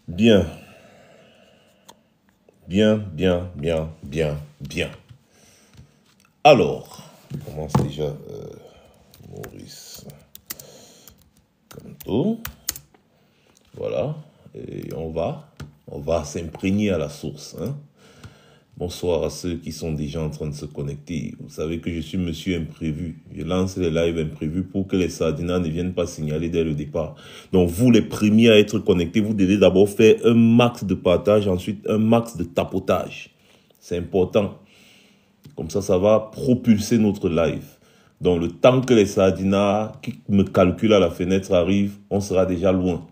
Bien. Bien. Alors, on commence déjà Maurice Kamto. Voilà. Et on va s'imprégner à la source. Hein. Bonsoir à ceux qui sont déjà en train de se connecter. Vous savez que je suis monsieur imprévu. Je lance les lives imprévus pour que les sardinas ne viennent pas signaler dès le départ. Donc vous, les premiers à être connectés, vous devez d'abord faire un max de partage, ensuite un max de tapotage. C'est important. Comme ça va propulser notre live. Donc le temps que les sardinas qui me calculent à la fenêtre arrivent, on sera déjà loin.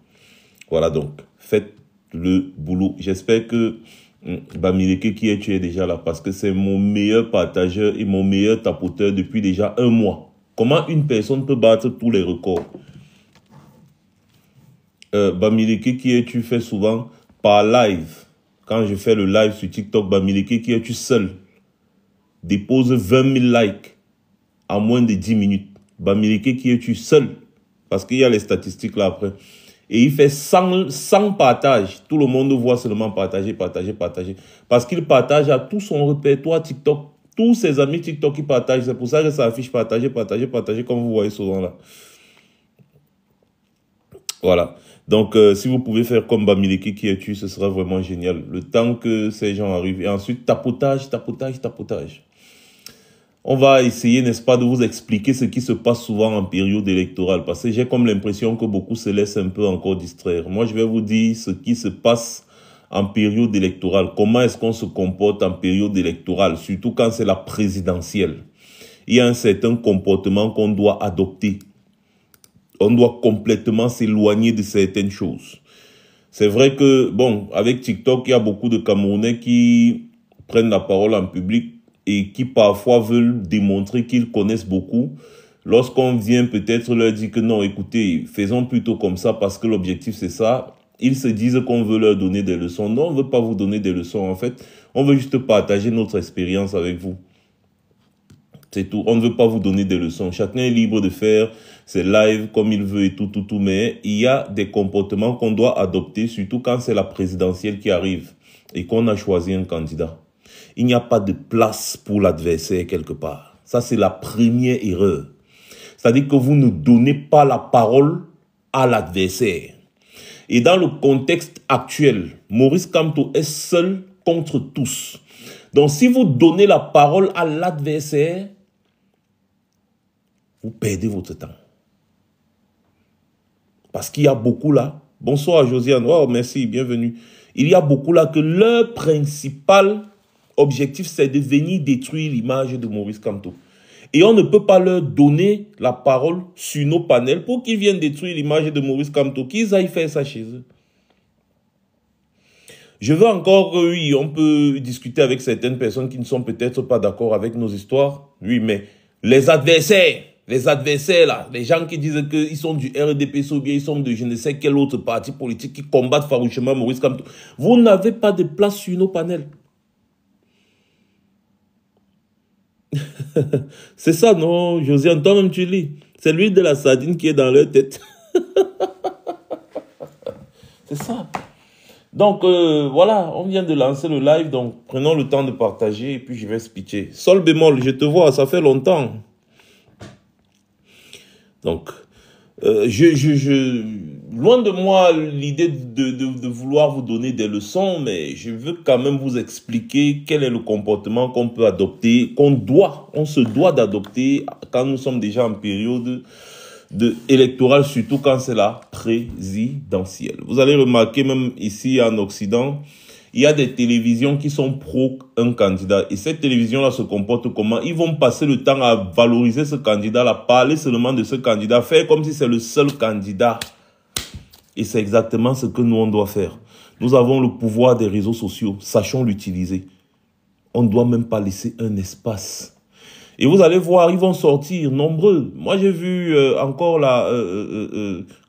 Voilà donc, faites le boulot. J'espère que Bamileke qui est, tu es déjà là parce que c'est mon meilleur partageur et mon meilleur tapoteur depuis déjà 1 mois. Comment une personne peut battre tous les records? Bamileke qui est, tu fais souvent par live. Quand je fais le live sur TikTok, Bamileke qui est, tu seul dépose 20 000 likes en moins de 10 minutes. Bamileke qui est, tu seul parce qu'il y a les statistiques là après. Et il fait 100 partages. Tout le monde voit seulement partager. Parce qu'il partage à tout son répertoire TikTok. Tous ses amis TikTok qui partagent. C'est pour ça que ça affiche partager, comme vous voyez souvent là. Voilà. Donc, si vous pouvez faire comme Bamileke qui est tu, ce sera vraiment génial. Le temps que ces gens arrivent. Et ensuite, tapotage. On va essayer, n'est-ce pas, de vous expliquer ce qui se passe souvent en période électorale. Parce que j'ai comme l'impression que beaucoup se laissent un peu encore distraire. Moi, je vais vous dire ce qui se passe en période électorale. Comment est-ce qu'on se comporte en période électorale, surtout quand c'est la présidentielle. Il y a un certain comportement qu'on doit adopter. On doit complètement s'éloigner de certaines choses. C'est vrai que, bon, avec TikTok, il y a beaucoup de Camerounais qui prennent la parole en public et qui parfois veulent démontrer qu'ils connaissent beaucoup. Lorsqu'on vient peut-être leur dire que non, écoutez, faisons plutôt comme ça parce que l'objectif c'est ça, ils se disent qu'on veut leur donner des leçons. Non, on ne veut pas vous donner des leçons. En fait, on veut juste partager notre expérience avec vous. C'est tout. On ne veut pas vous donner des leçons. Chacun est libre de faire ses lives comme il veut et tout. Mais il y a des comportements qu'on doit adopter, surtout quand c'est la présidentielle qui arrive et qu'on a choisi un candidat. Il n'y a pas de place pour l'adversaire quelque part. Ça, c'est la première erreur. C'est-à-dire que vous ne donnez pas la parole à l'adversaire. Et dans le contexte actuel, Maurice Kamto est seul contre tous. Donc, si vous donnez la parole à l'adversaire, vous perdez votre temps. Parce qu'il y a beaucoup là. Bonsoir Josiane. Oh, merci, bienvenue. Il y a beaucoup là que leur principal objectif, c'est de venir détruire l'image de Maurice Kamto. Et on ne peut pas leur donner la parole sur nos panels pour qu'ils viennent détruire l'image de Maurice Kamto, qu'ils aillent faire ça chez eux. Je veux encore, oui, on peut discuter avec certaines personnes qui ne sont peut-être pas d'accord avec nos histoires. Oui, mais les adversaires là, les gens qui disent qu'ils sont du RDPC ou bien ils sont de je ne sais quel autre parti politique qui combattent farouchement Maurice Kamto, vous n'avez pas de place sur nos panels. C'est ça, non, Josiane, toi-même tu lis. C'est l'huile de la sardine qui est dans leur tête. C'est ça. Donc, voilà, on vient de lancer le live, donc prenons le temps de partager et puis je vais speecher. Sol bémol, je te vois, ça fait longtemps. Donc, loin de moi l'idée de vouloir vous donner des leçons, mais je veux quand même vous expliquer quel est le comportement qu'on peut adopter, on se doit d'adopter quand nous sommes déjà en période électorale, surtout quand c'est la présidentielle. Vous allez remarquer même ici en Occident, il y a des télévisions qui sont pro un candidat. Et cette télévision-là se comporte comment? Ils vont passer le temps à valoriser ce candidat-là, parler seulement de ce candidat, faire comme si c'est le seul candidat. Et c'est exactement ce que nous, on doit faire. Nous avons le pouvoir des réseaux sociaux. Sachons l'utiliser. On ne doit même pas laisser un espace. Et vous allez voir, ils vont sortir nombreux. Moi, j'ai vu encore là,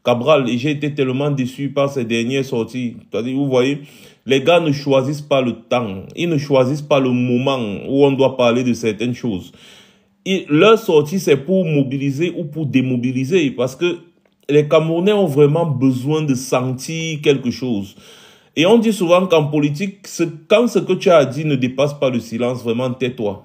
Cabral, et j'ai été tellement déçu par ces dernières sorties. C'est-à-dire, vous voyez, les gars ne choisissent pas le temps. Ils ne choisissent pas le moment où on doit parler de certaines choses. Et leur sortie, c'est pour mobiliser ou pour démobiliser. Parce que les Camerounais ont vraiment besoin de sentir quelque chose. Et on dit souvent qu'en politique, quand ce que tu as dit ne dépasse pas le silence, vraiment tais-toi.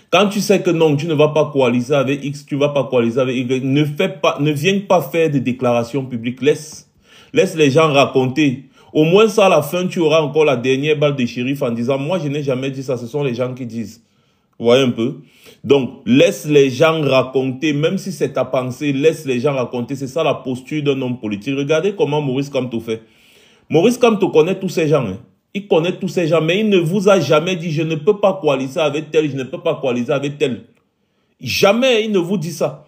Quand tu sais que non, tu ne vas pas coaliser avec X, tu ne vas pas coaliser avec Y, ne viens pas faire de déclarations publiques. Laisse les gens raconter. Au moins ça, à la fin, tu auras encore la dernière balle de shérif en disant, moi, je n'ai jamais dit ça, ce sont les gens qui disent. Vous voyez un peu? Donc, laisse les gens raconter, même si c'est ta pensée, laisse les gens raconter. C'est ça la posture d'un homme politique. Regardez comment Maurice Kamto fait. Maurice Kamto connaît tous ces gens, hein. Il connaît tous ces gens, mais il ne vous a jamais dit, je ne peux pas coaliser avec tel, je ne peux pas coaliser avec tel. Jamais il ne vous dit ça.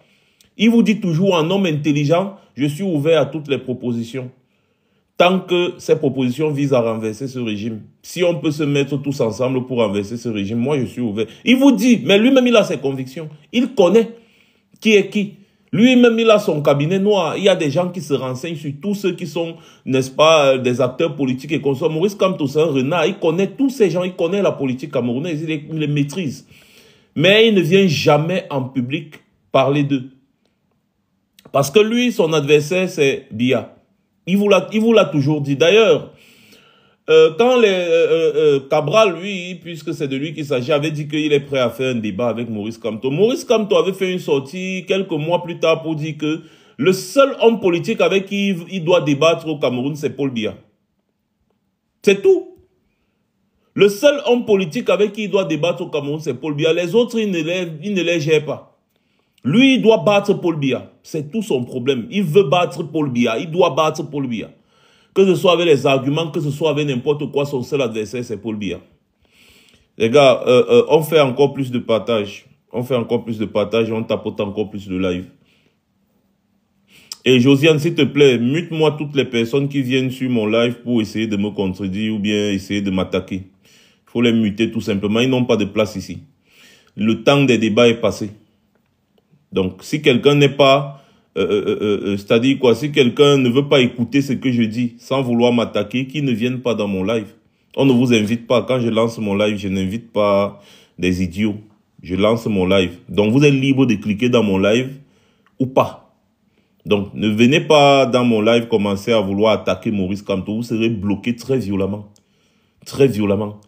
Il vous dit toujours en homme intelligent, je suis ouvert à toutes les propositions. Tant que ces propositions visent à renverser ce régime. Si on peut se mettre tous ensemble pour renverser ce régime, moi je suis ouvert. Il vous dit, mais lui-même il a ses convictions. Il connaît qui est qui. Lui-même, il a son cabinet noir. Il y a des gens qui se renseignent sur tous ceux qui sont, n'est-ce pas, des acteurs politiques et consorts. Maurice Kamto, c'est un renard. Il connaît tous ces gens. Il connaît la politique camerounaise. Il les maîtrise. Mais il ne vient jamais en public parler d'eux. Parce que lui, son adversaire, c'est Biya. Il vous l'a toujours dit. D'ailleurs, quand Cabral, lui, puisque c'est de lui qu'il s'agit, avait dit qu'il est prêt à faire un débat avec Maurice Kamto. Maurice Kamto avait fait une sortie quelques mois plus tard pour dire que le seul homme politique avec qui il doit débattre au Cameroun, c'est Paul Biya. C'est tout. Le seul homme politique avec qui il doit débattre au Cameroun, c'est Paul Biya. Les autres, il ne les gère pas. Lui, il doit battre Paul Biya. C'est tout son problème. Il veut battre Paul Biya. Il doit battre Paul Biya. Que ce soit avec les arguments, que ce soit avec n'importe quoi, son seul adversaire, c'est Paul Biya. Les gars, on fait encore plus de partage. On fait encore plus de partage et on tapote encore plus de live. Et Josiane, s'il te plaît, mute-moi toutes les personnes qui viennent sur mon live pour essayer de me contredire ou bien essayer de m'attaquer. Il faut les muter tout simplement. Ils n'ont pas de place ici. Le temps des débats est passé. Donc, si quelqu'un n'est pas... c'est-à-dire quoi, si quelqu'un ne veut pas écouter ce que je dis sans vouloir m'attaquer, qu'il ne vienne pas dans mon live. On ne vous invite pas. Quand je lance mon live, je n'invite pas des idiots. Je lance mon live. Donc vous êtes libre de cliquer dans mon live ou pas. Donc ne venez pas dans mon live commencer à vouloir attaquer Maurice Kamto. Vous serez bloqué très violemment. Très violemment.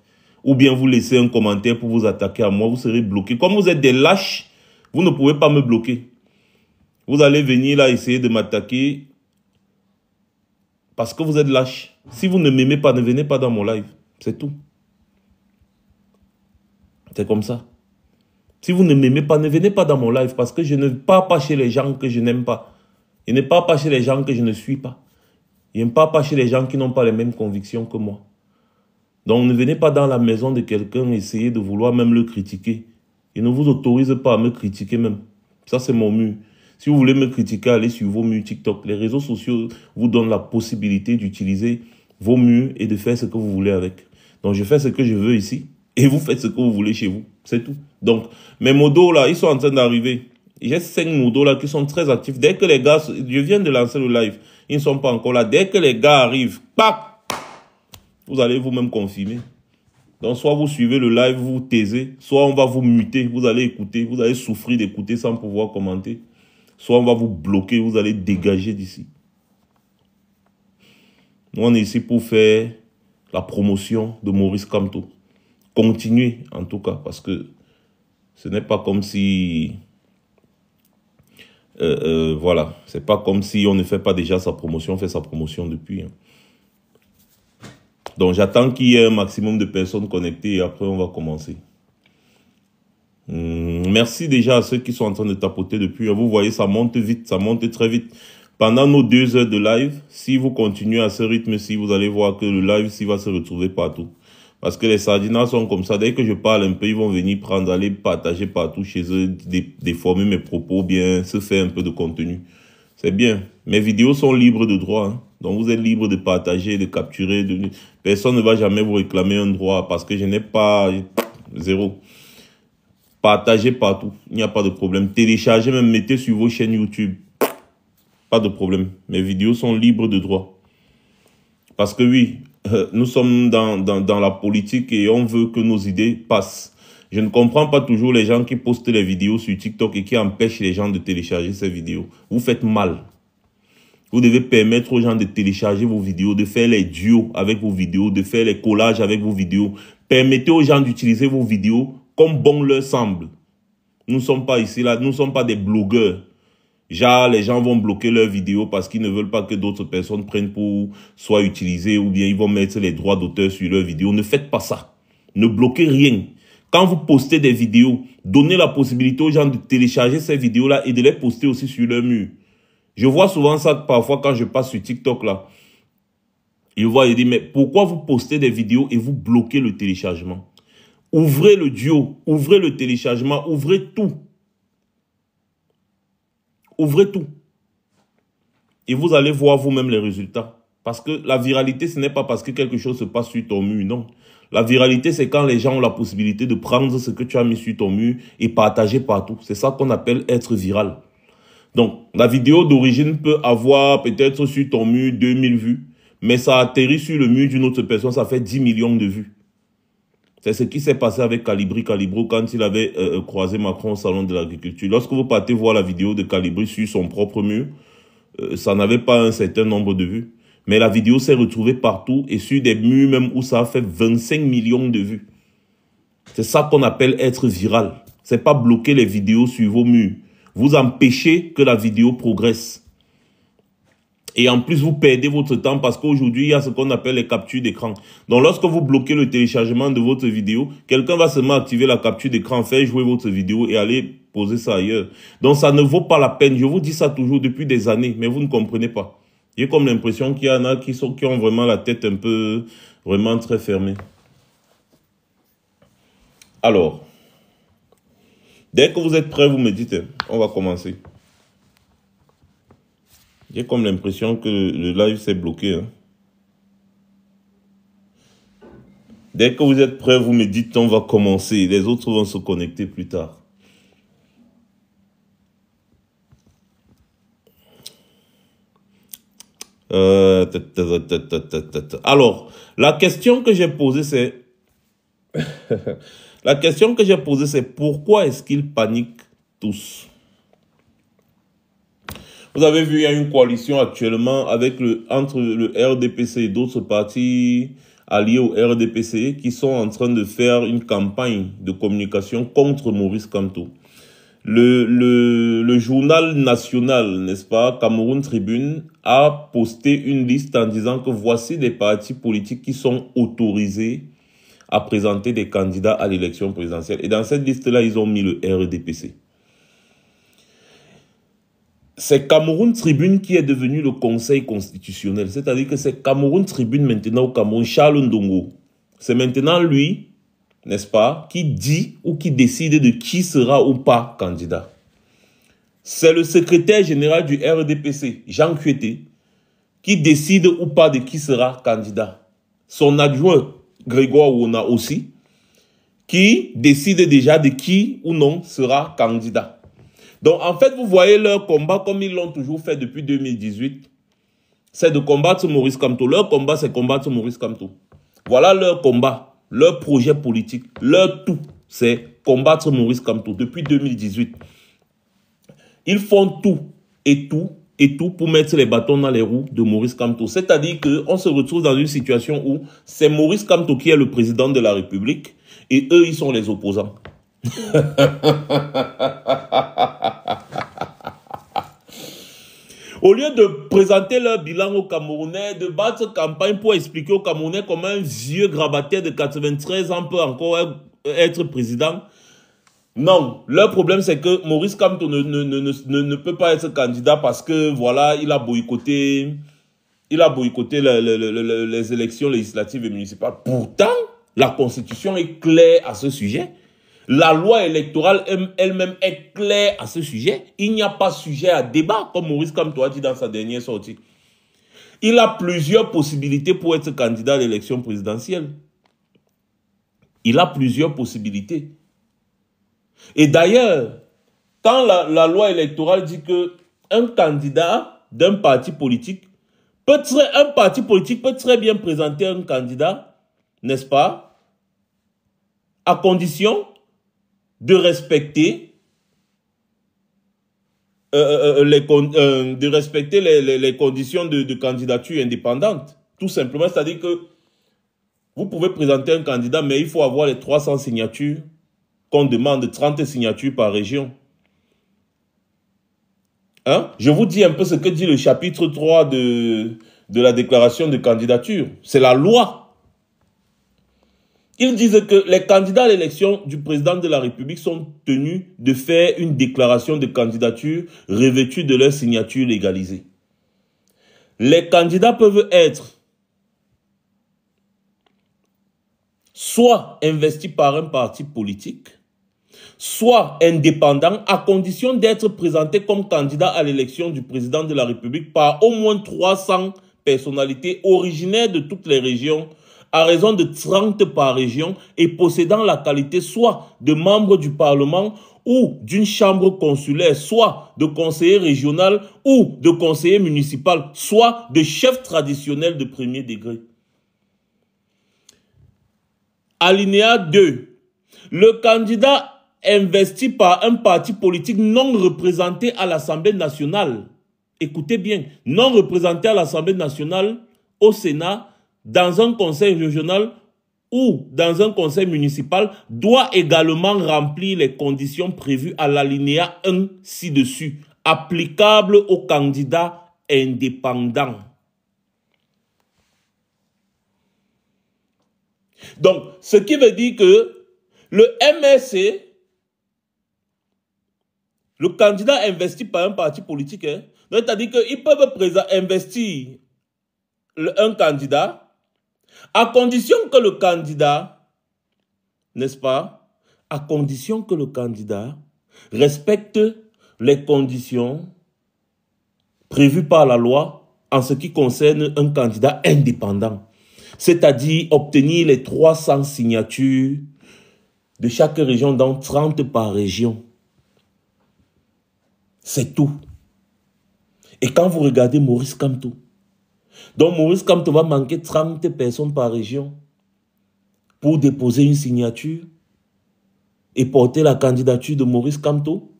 Ou bien vous laissez un commentaire pour vous attaquer à moi. Vous serez bloqué. Comme vous êtes des lâches, vous ne pouvez pas me bloquer. Vous allez venir là essayer de m'attaquer parce que vous êtes lâche. Si vous ne m'aimez pas, ne venez pas dans mon live. C'est tout. C'est comme ça. Si vous ne m'aimez pas, ne venez pas dans mon live parce que je ne pars pas chez les gens que je n'aime pas. Je ne pars pas chez les gens que je ne suis pas. Je ne pars pas chez les gens qui n'ont pas les mêmes convictions que moi. Donc ne venez pas dans la maison de quelqu'un essayer de vouloir même le critiquer. Il ne vous autorise pas à me critiquer même. Ça c'est mon mur. Si vous voulez me critiquer, allez sur vos murs TikTok. Les réseaux sociaux vous donnent la possibilité d'utiliser vos murs et de faire ce que vous voulez avec. Donc, je fais ce que je veux ici et vous faites ce que vous voulez chez vous. C'est tout. Donc, mes modos là, ils sont en train d'arriver. J'ai 5 modos là qui sont très actifs. Dès que les gars, je viens de lancer le live, ils ne sont pas encore là. Dès que les gars arrivent, pac, vous allez vous-même confirmer. Donc, soit vous suivez le live, vous vous taisez, soit on va vous muter, vous allez écouter, vous allez souffrir d'écouter sans pouvoir commenter. Soit on va vous bloquer, vous allez dégager d'ici. Nous, on est ici pour faire la promotion de Maurice Kamto. Continuez, en tout cas, parce que ce n'est pas comme si... voilà, c'est pas comme si on ne fait pas déjà sa promotion, on fait sa promotion depuis. Hein. Donc, j'attends qu'il y ait un maximum de personnes connectées et après, on va commencer. Merci déjà à ceux qui sont en train de tapoter depuis. Vous voyez, ça monte vite, ça monte très vite. Pendant nos 2 heures de live, si vous continuez à ce rythme-ci, vous allez voir que le live-ci va se retrouver partout. Parce que les sardinas sont comme ça. Dès que je parle un peu, ils vont venir prendre, aller partager partout chez eux, déformer mes propos, bien se faire un peu de contenu. C'est bien. Mes vidéos sont libres de droit. Hein. Donc vous êtes libre de partager, de capturer. Personne ne va jamais vous réclamer un droit parce que je n'ai pas... Zéro. Partagez partout, il n'y a pas de problème. Téléchargez, même mettez sur vos chaînes YouTube. Pas de problème. Mes vidéos sont libres de droit. Parce que oui, nous sommes dans la politique et on veut que nos idées passent. Je ne comprends pas toujours les gens qui postent les vidéos sur TikTok et qui empêchent les gens de télécharger ces vidéos. Vous faites mal. Vous devez permettre aux gens de télécharger vos vidéos, de faire les duos avec vos vidéos, de faire les collages avec vos vidéos. Permettez aux gens d'utiliser vos vidéos comme bon leur semble. Nous ne sommes pas ici, là, nous ne sommes pas des blogueurs. Genre, les gens vont bloquer leurs vidéos parce qu'ils ne veulent pas que d'autres personnes prennent pour soit utiliser ou bien ils vont mettre les droits d'auteur sur leurs vidéos. Ne faites pas ça. Ne bloquez rien. Quand vous postez des vidéos, donnez la possibilité aux gens de télécharger ces vidéos-là et de les poster aussi sur leur mur. Je vois souvent ça parfois quand je passe sur TikTok là. Je vois, je dis, mais pourquoi vous postez des vidéos et vous bloquez le téléchargement? Ouvrez le duo, ouvrez le téléchargement, ouvrez tout. Ouvrez tout. Et vous allez voir vous-même les résultats. Parce que la viralité, ce n'est pas parce que quelque chose se passe sur ton mur, non. La viralité, c'est quand les gens ont la possibilité de prendre ce que tu as mis sur ton mur et partager partout. C'est ça qu'on appelle être viral. Donc, la vidéo d'origine peut avoir peut-être sur ton mur 2000 vues, mais ça atterrit sur le mur d'une autre personne, ça fait 10 millions de vues. C'est ce qui s'est passé avec Calibri Calibro quand il avait croisé Macron au salon de l'agriculture. Lorsque vous partez voir la vidéo de Calibri sur son propre mur, ça n'avait pas un certain nombre de vues. Mais la vidéo s'est retrouvée partout et sur des murs même où ça a fait 25 millions de vues. C'est ça qu'on appelle être viral. C'est pas bloquer les vidéos sur vos murs. Vous empêchez que la vidéo progresse. Et en plus, vous perdez votre temps parce qu'aujourd'hui, il y a ce qu'on appelle les captures d'écran. Donc, lorsque vous bloquez le téléchargement de votre vidéo, quelqu'un va seulement activer la capture d'écran, faire jouer votre vidéo et aller poser ça ailleurs. Donc, ça ne vaut pas la peine. Je vous dis ça toujours depuis des années, mais vous ne comprenez pas. J'ai comme l'impression qu'il y en a qui ont vraiment la tête un peu, vraiment très fermée. Alors, dès que vous êtes prêts, vous me dites, on va commencer. J'ai comme l'impression que le live s'est bloqué. Hein. Dès que vous êtes prêts, vous me dites on va commencer. Les autres vont se connecter plus tard. Alors, la question que j'ai posée, c'est... La question que j'ai posée, c'est pourquoi est-ce qu'ils paniquent tous? Vous avez vu, il y a une coalition actuellement avec entre le RDPC et d'autres partis alliés au RDPC qui sont en train de faire une campagne de communication contre Maurice Kamto. Le journal national, n'est-ce pas, Cameroun Tribune, a posté une liste en disant que voici des partis politiques qui sont autorisés à présenter des candidats à l'élection présidentielle. Et dans cette liste-là, ils ont mis le RDPC. C'est Cameroun Tribune qui est devenu le Conseil constitutionnel. C'est-à-dire que c'est Cameroun Tribune maintenant au Cameroun, Charles Ndongo. C'est maintenant lui, n'est-ce pas, qui dit ou qui décide de qui sera ou pas candidat. C'est le secrétaire général du RDPC, Jean Kuete, qui décide ou pas de qui sera candidat. Son adjoint, Grégoire Wona aussi, qui décide déjà de qui ou non sera candidat. Donc, en fait, vous voyez leur combat comme ils l'ont toujours fait depuis 2018. C'est de combattre Maurice Kamto. Leur combat, c'est combattre Maurice Kamto. Voilà leur combat, leur projet politique, leur tout. C'est combattre Maurice Kamto depuis 2018. Ils font tout et tout et tout pour mettre les bâtons dans les roues de Maurice Kamto. C'est-à-dire qu'on se retrouve dans une situation où c'est Maurice Kamto qui est le président de la République et eux, ils sont les opposants. Au lieu de présenter leur bilan aux Camerounais, de battre campagne pour expliquer aux Camerounais comment un vieux grabataire de 93 ans peut encore être président, non. Leur problème, c'est que Maurice Kamto ne peut pas être candidat parce que, voilà, il a boycotté les élections législatives et municipales. Pourtant, la Constitution est claire à ce sujet. La loi électorale elle-même est claire à ce sujet. Il n'y a pas sujet à débat, comme Maurice Kamto a dit dans sa dernière sortie. Il a plusieurs possibilités pour être candidat à l'élection présidentielle. Il a plusieurs possibilités. Et d'ailleurs, quand la loi électorale dit que un candidat d'un parti politique un parti politique peut très bien présenter un candidat, n'est-ce pas, à condition de respecter les conditions de candidature indépendante. Tout simplement, c'est-à-dire que vous pouvez présenter un candidat, mais il faut avoir les 300 signatures qu'on demande, 30 signatures par région. Hein? Je vous dis un peu ce que dit le chapitre 3 de la déclaration de candidature. C'est la loi. Ils disent que les candidats à l'élection du président de la République sont tenus de faire une déclaration de candidature revêtue de leur signature légalisée. Les candidats peuvent être soit investis par un parti politique, soit indépendants, à condition d'être présentés comme candidats à l'élection du président de la République par au moins 300 personnalités originaires de toutes les régions, à raison de 30 par région, et possédant la qualité soit de membre du Parlement ou d'une chambre consulaire, soit de conseiller régional ou de conseiller municipal, soit de chef traditionnel de premier degré. Alinéa 2. Le candidat investi par un parti politique non représenté à l'Assemblée nationale, écoutez bien, non représenté à l'Assemblée nationale, au Sénat, dans un conseil régional ou dans un conseil municipal, doit également remplir les conditions prévues à l'alinéa 1 ci-dessus, applicables aux candidats indépendants. Donc, ce qui veut dire que le MRC, le candidat investi par un parti politique, hein, c'est-à-dire qu'ils peuvent investir un candidat à condition que le candidat, n'est-ce pas, à condition que le candidat respecte les conditions prévues par la loi en ce qui concerne un candidat indépendant. C'est-à-dire obtenir les 300 signatures de chaque région, dans 30 par région. C'est tout. Et quand vous regardez Maurice Kamto, donc Maurice Kamto va manquer 30 personnes par région pour déposer une signature et porter la candidature de Maurice Kamto.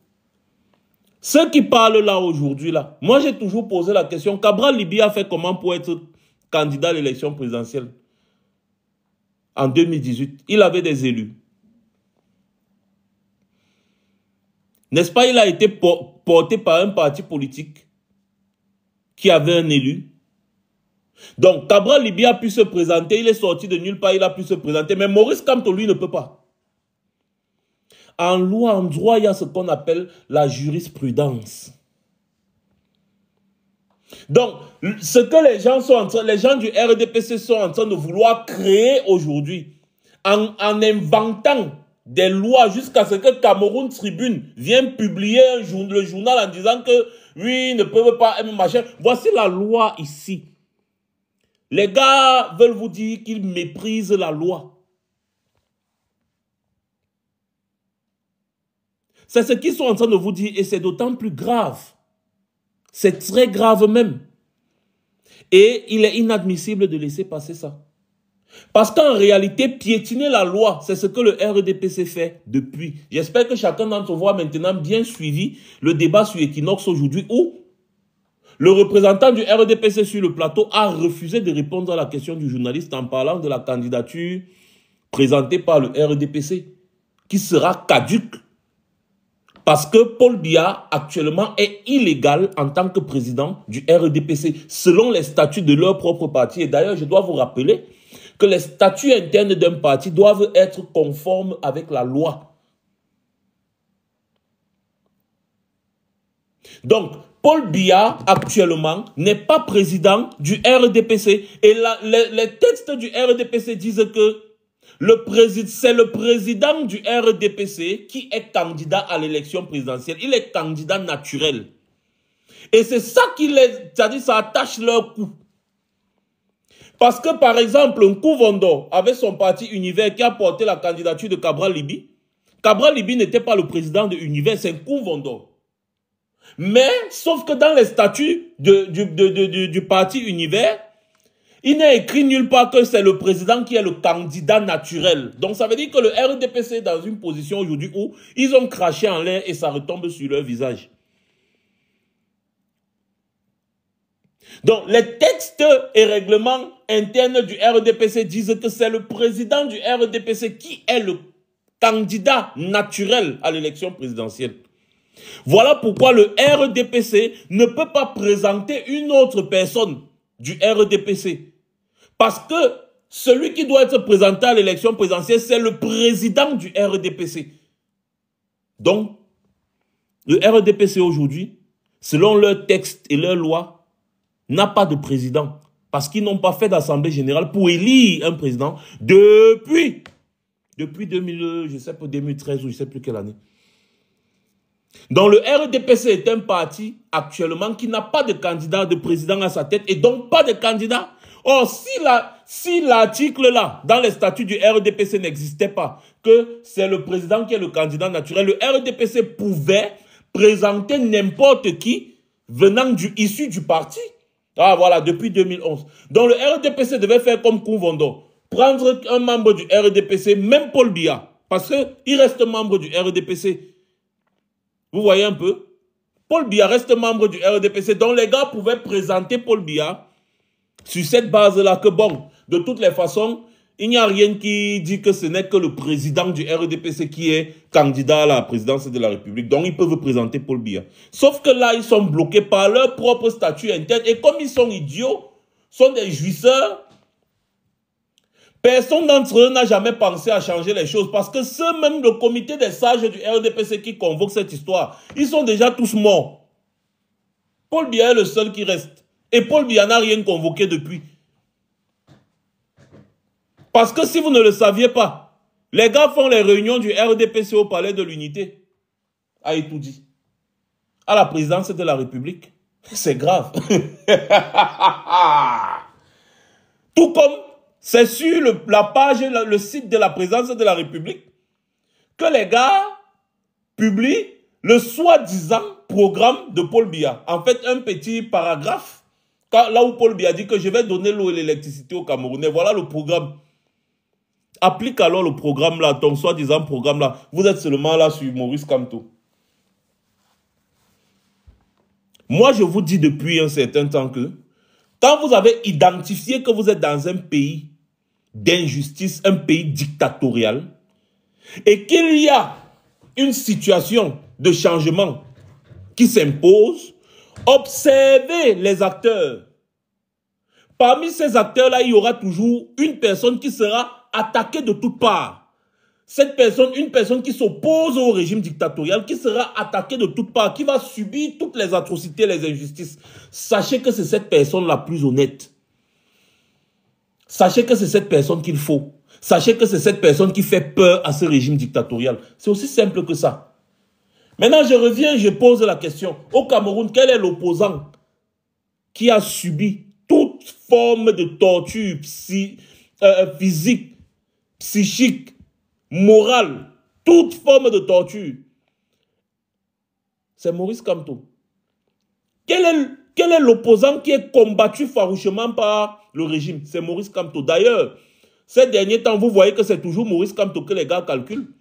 Ceux qui parlent là aujourd'hui, là, moi j'ai toujours posé la question, Cabral Liby a fait comment pour être candidat à l'élection présidentielle en 2018? Il avait des élus. N'est-ce pas, il a été porté par un parti politique qui avait un élu. Donc, Cabral Liby a pu se présenter, il est sorti de nulle part, il a pu se présenter, mais Maurice Kamto, lui, ne peut pas. En loi, en droit, il y a ce qu'on appelle la jurisprudence. Donc, ce que les gens du RDPC sont en train de vouloir créer aujourd'hui, en inventant des lois jusqu'à ce que Cameroun Tribune vienne publier le journal en disant que, oui, ils ne peuvent pas, machin. Voici la loi ici. Les gars veulent vous dire qu'ils méprisent la loi. C'est ce qu'ils sont en train de vous dire et c'est d'autant plus grave. C'est très grave même. Et il est inadmissible de laisser passer ça. Parce qu'en réalité, piétiner la loi, c'est ce que le RDPC fait depuis. J'espère que chacun d'entre vous a maintenant bien suivi le débat sur Equinox aujourd'hui où le représentant du RDPC sur le plateau a refusé de répondre à la question du journaliste en parlant de la candidature présentée par le RDPC qui sera caduque. Parce que Paul Biya, actuellement, est illégal en tant que président du RDPC, selon les statuts de leur propre parti. Et d'ailleurs, je dois vous rappeler que les statuts internes d'un parti doivent être conformes avec la loi. Donc, Paul Biya, actuellement, n'est pas président du RDPC. Et les textes du RDPC disent que c'est le président du RDPC qui est candidat à l'élection présidentielle. Il est candidat naturel. Et c'est ça c'est-à-dire ça attache leur cou. Parce que, par exemple, Nkou Vondo, avec son parti Univers, qui a porté la candidature de Cabral Liby, Cabral Libye n'était pas le président de Univers, c'est Nkoumvondo. Mais, sauf que dans les statuts du parti Univers, il n'est écrit nulle part que c'est le président qui est le candidat naturel. Donc ça veut dire que le RDPC est dans une position aujourd'hui où ils ont craché en l'air et ça retombe sur leur visage. Donc les textes et règlements internes du RDPC disent que c'est le président du RDPC qui est le candidat naturel à l'élection présidentielle. Voilà pourquoi le RDPC ne peut pas présenter une autre personne du RDPC. Parce que celui qui doit être présenté à l'élection présidentielle, c'est le président du RDPC. Donc, le RDPC aujourd'hui, selon leurs textes et leurs lois, n'a pas de président. Parce qu'ils n'ont pas fait d'assemblée générale pour élire un président depuis 2000, je sais pas, 2013 ou je ne sais plus quelle année. Donc le RDPC est un parti actuellement qui n'a pas de candidat de président à sa tête et donc pas de candidat. Or, si l'article là, dans les statuts du RDPC n'existait pas, que c'est le président qui est le candidat naturel, le RDPC pouvait présenter n'importe qui venant issu du parti. Ah voilà, depuis 2011. Donc le RDPC devait faire comme Nkoumvondo, prendre un membre du RDPC, même Paul Biya, parce qu'il reste membre du RDPC. Vous voyez un peu? Paul Biya reste membre du RDPC, donc les gars pouvaient présenter Paul Biya sur cette base-là que bon, de toutes les façons, il n'y a rien qui dit que ce n'est que le président du RDPC qui est candidat à la présidence de la République. Donc, ils peuvent présenter Paul Biya. Sauf que là, ils sont bloqués par leur propre statut interne. Et comme ils sont idiots, sont des jouisseurs, personne d'entre eux n'a jamais pensé à changer les choses. Parce que ceux même le comité des sages du RDPC qui convoque cette histoire, ils sont déjà tous morts. Paul Biya est le seul qui reste. Et Paul Biya n'a rien convoqué depuis. Parce que si vous ne le saviez pas, les gars font les réunions du RDPC au Palais de l'Unité. À Etoudi. À la présidence de la République. C'est grave. Tout comme c'est sur la page, le site de la présidence de la République, que les gars publient le soi-disant programme de Paul Biya. En fait, un petit paragraphe. Là où Paul Biya dit que je vais donner l'eau et l'électricité aux Camerounais. Voilà le programme. Applique alors le programme là, ton soi-disant programme là. Vous êtes seulement là sur Maurice Kamto. Moi, je vous dis depuis un certain temps que quand vous avez identifié que vous êtes dans un pays d'injustice, un pays dictatorial, et qu'il y a une situation de changement qui s'impose, observez les acteurs. Parmi ces acteurs-là, il y aura toujours une personne qui sera attaquée de toutes parts. Cette personne, une personne qui s'oppose au régime dictatorial, qui sera attaquée de toutes parts, qui va subir toutes les atrocités, les injustices. Sachez que c'est cette personne la plus honnête. Sachez que c'est cette personne qu'il faut. Sachez que c'est cette personne qui fait peur à ce régime dictatorial. C'est aussi simple que ça. Maintenant, je reviens, je pose la question. Au Cameroun, quel est l'opposant qui a subi toute forme de torture physique, psychique, morale, toute forme de torture? C'est Maurice Kamto. Quel est l'opposant qui est combattu farouchement par le régime? C'est Maurice Kamto. D'ailleurs, ces derniers temps, vous voyez que c'est toujours Maurice Kamto que les gars calculent.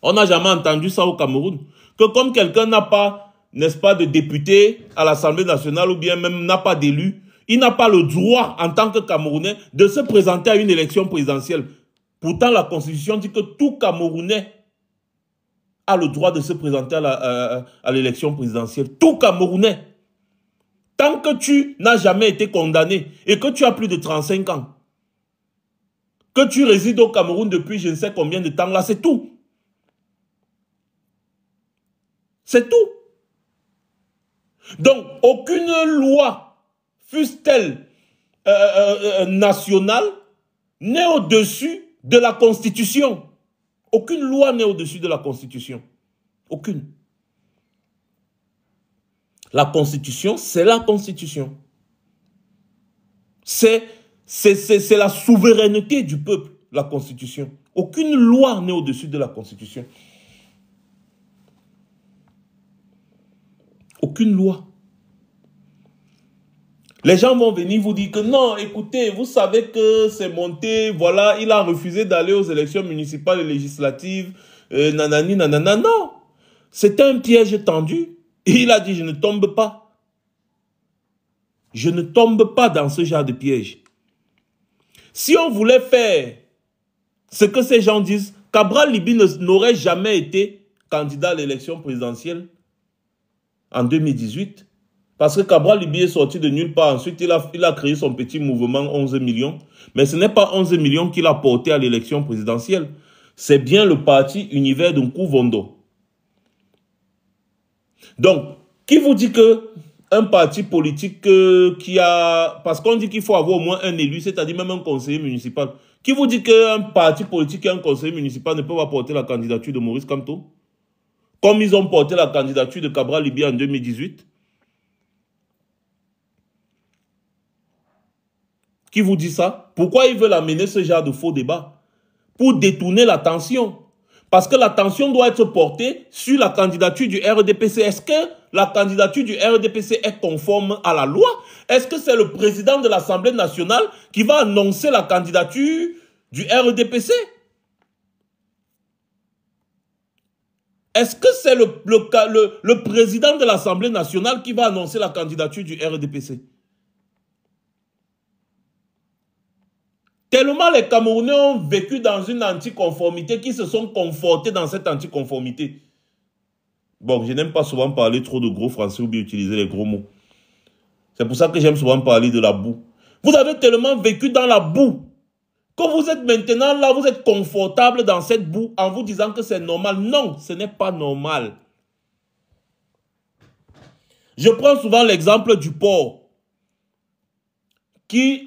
On n'a jamais entendu ça au Cameroun. Que comme quelqu'un n'a pas, n'est-ce pas, de député à l'Assemblée nationale ou bien même n'a pas d'élu, il n'a pas le droit en tant que Camerounais de se présenter à une élection présidentielle. Pourtant, la Constitution dit que tout Camerounais a le droit de se présenter à l'élection présidentielle. Tout Camerounais. Tant que tu n'as jamais été condamné et que tu as plus de 35 ans, que tu résides au Cameroun depuis je ne sais combien de temps là, c'est tout. C'est tout. Donc, aucune loi, fût-elle nationale, n'est au-dessus de la Constitution. Aucune loi n'est au-dessus de la Constitution. Aucune. La Constitution, c'est la Constitution. C'est la souveraineté du peuple, la Constitution. Aucune loi n'est au-dessus de la Constitution. Aucune loi. Les gens vont venir vous dire que non, écoutez, vous savez que c'est monté, voilà, il a refusé d'aller aux élections municipales et législatives, nanani, nanana. Non, c'était un piège tendu. Et il a dit, je ne tombe pas. Je ne tombe pas dans ce genre de piège. Si on voulait faire ce que ces gens disent, Cabral Liby n'aurait jamais été candidat à l'élection présidentielle en 2018. Parce que Cabral Liby est sorti de nulle part. Ensuite, il a créé son petit mouvement 11 millions. Mais ce n'est pas 11 millions qu'il a porté à l'élection présidentielle. C'est bien le parti Univers Nkouvondou. Donc, qui vous dit que un parti politique qui a... Parce qu'on dit qu'il faut avoir au moins un élu, c'est-à-dire même un conseiller municipal. Qui vous dit qu'un parti politique et un conseiller municipal ne peuvent pas porter la candidature de Maurice Kamto? Comme ils ont porté la candidature de Cabral Liby en 2018. Qui vous dit ça? Pourquoi ils veulent amener ce genre de faux débat? Pour détourner l'attention. Parce que l'attention doit être portée sur la candidature du RDPC. Est-ce que la candidature du RDPC est conforme à la loi? Est-ce que c'est le président de l'Assemblée nationale qui va annoncer la candidature du RDPC? Est-ce que c'est le président de l'Assemblée nationale qui va annoncer la candidature du RDPC? Tellement les Camerounais ont vécu dans une anticonformité qu'ils se sont confortés dans cette anticonformité. Bon, je n'aime pas souvent parler trop de gros français ou bien utiliser les gros mots. C'est pour ça que j'aime souvent parler de la boue. Vous avez tellement vécu dans la boue que vous êtes maintenant là, vous êtes confortable dans cette boue en vous disant que c'est normal. Non, ce n'est pas normal. Je prends souvent l'exemple du porc qui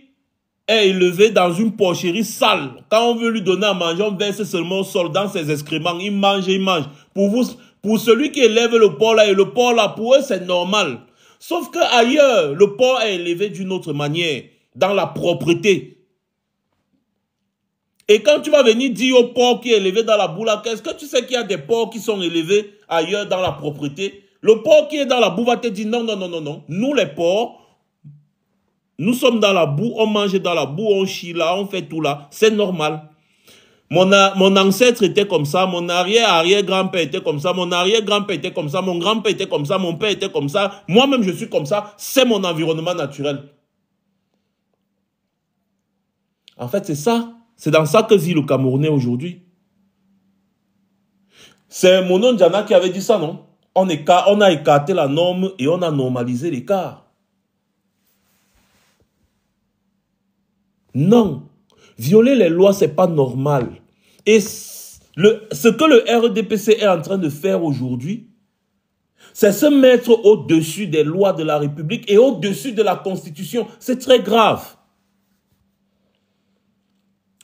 est élevé dans une porcherie sale. Quand on veut lui donner à manger, on verse seulement au sol dans ses excréments. Il mange et il mange. Pour celui qui élève le porc là et le porc là, pour eux, c'est normal. Sauf qu'ailleurs, le porc est élevé d'une autre manière, dans la propreté. Et quand tu vas venir dire au porc qui est élevé dans la boue là, est-ce que tu sais qu'il y a des porcs qui sont élevés ailleurs dans la propreté? Le porc qui est dans la boue va te dire non, non, non, non, non. Nous les porcs, nous sommes dans la boue, on mange dans la boue, on chie là, on fait tout là. C'est normal. Mon ancêtre était comme ça, mon arrière-arrière-grand-père était comme ça, mon arrière-grand-père était comme ça, mon grand-père était comme ça, mon père était comme ça, moi-même je suis comme ça, c'est mon environnement naturel. En fait, c'est ça. C'est dans ça que vit le Camerounais aujourd'hui. C'est Monon Diana qui avait dit ça, non? On a écarté la norme et on a normalisé l'écart. Non, violer les lois, ce n'est pas normal. Et ce que le RDPC est en train de faire aujourd'hui, c'est se mettre au-dessus des lois de la République et au-dessus de la Constitution. C'est très grave.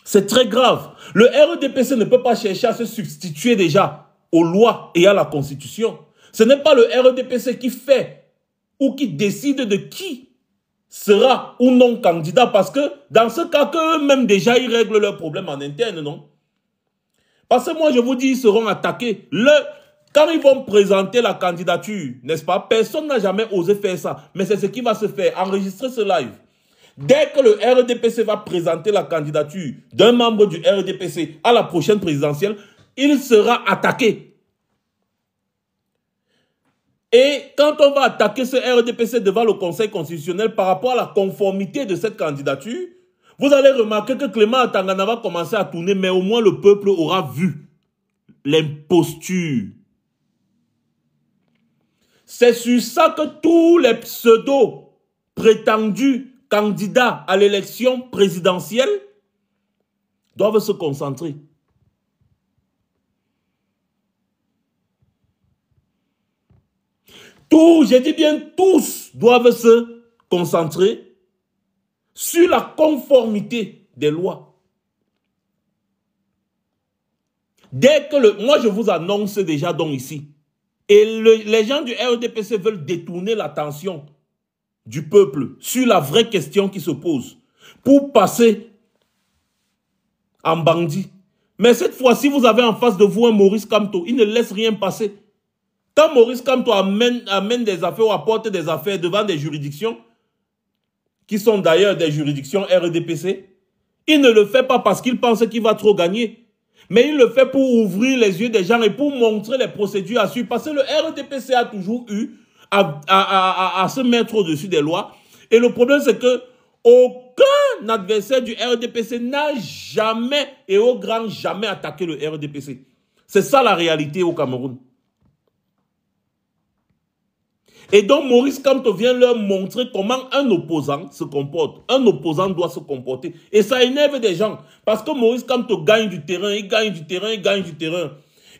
C'est très grave. Le RDPC ne peut pas chercher à se substituer déjà aux lois et à la Constitution. Ce n'est pas le RDPC qui fait ou qui décide de qui sera ou non candidat, parce que dans ce cas qu'eux-mêmes déjà ils règlent leurs problèmes en interne, non? Parce que moi je vous dis, ils seront attaqués. Quand ils vont présenter la candidature, n'est-ce pas? Personne n'a jamais osé faire ça, mais c'est ce qui va se faire. Enregistrer ce live. Dès que le RDPC va présenter la candidature d'un membre du RDPC à la prochaine présidentielle, il sera attaqué. Et quand on va attaquer ce RDPC devant le Conseil constitutionnel par rapport à la conformité de cette candidature, vous allez remarquer que Clément Atangana va commencer à tourner, mais au moins le peuple aura vu l'imposture. C'est sur ça que tous les pseudo-prétendus candidats à l'élection présidentielle doivent se concentrer. Je dis bien tous, doivent se concentrer sur la conformité des lois. Dès que moi je vous annonce déjà donc ici, et les gens du RDPC veulent détourner l'attention du peuple sur la vraie question qui se pose, pour passer en bandit, Mais cette fois-ci, vous avez en face de vous un Maurice Kamto. Il ne laisse rien passer. Quand Maurice Kamto amène des affaires ou apporte des affaires devant des juridictions, qui sont d'ailleurs des juridictions RDPC, il ne le fait pas parce qu'il pense qu'il va trop gagner. Mais il le fait pour ouvrir les yeux des gens et pour montrer les procédures à suivre. Parce que le RDPC a toujours eu à se mettre au-dessus des lois. Et le problème, c'est que aucun adversaire du RDPC n'a jamais et au grand jamais attaqué le RDPC. C'est ça la réalité au Cameroun. Et donc Maurice Kamto vient leur montrer comment un opposant se comporte. Un opposant doit se comporter. Et ça énerve des gens. Parce que Maurice Kamto gagne du terrain, il gagne du terrain, il gagne du terrain.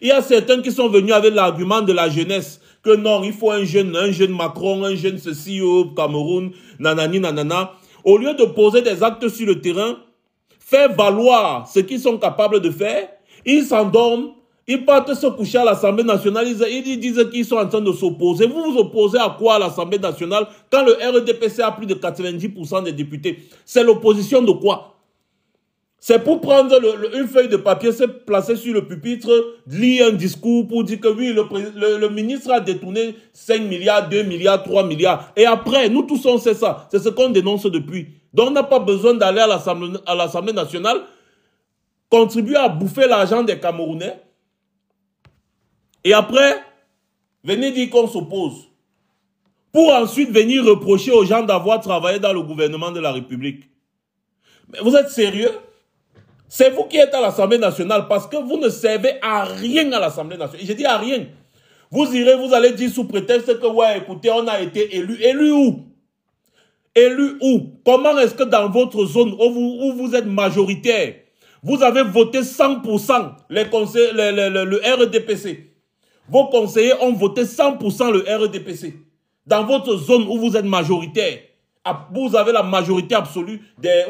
Il y a certains qui sont venus avec l'argument de la jeunesse. Que non, il faut un jeune Macron, un jeune ceci au Cameroun, nanani, nanana. Au lieu de poser des actes sur le terrain, faire valoir ce qu'ils sont capables de faire, ils s'endorment. Ils partent se coucher à l'Assemblée nationale, ils disent qu'ils sont en train de s'opposer. Vous vous opposez à quoi à l'Assemblée nationale quand le RDPC a plus de 90% des députés? C'est l'opposition de quoi? C'est pour prendre une feuille de papier, se placer sur le pupitre, lire un discours pour dire que oui, le ministre a détourné 5 milliards, 2 milliards, 3 milliards. Et après, nous tous on sait ça. C'est ce qu'on dénonce depuis. Donc on n'a pas besoin d'aller à l'Assemblée nationale, contribuer à bouffer l'argent des Camerounais. Et après, venez dire qu'on s'oppose. Pour ensuite venir reprocher aux gens d'avoir travaillé dans le gouvernement de la République. Mais vous êtes sérieux? C'est vous qui êtes à l'Assemblée nationale parce que vous ne servez à rien à l'Assemblée nationale. Je dis à rien. Vous irez, vous allez dire sous prétexte que, ouais, écoutez, on a été élu. Élu où? Élu où? Comment est-ce que dans votre zone où vous êtes majoritaire, vous avez voté 100% le RDPC? Vos conseillers ont voté 100% le RDPC. Dans votre zone où vous êtes majoritaire, vous avez la majorité absolue,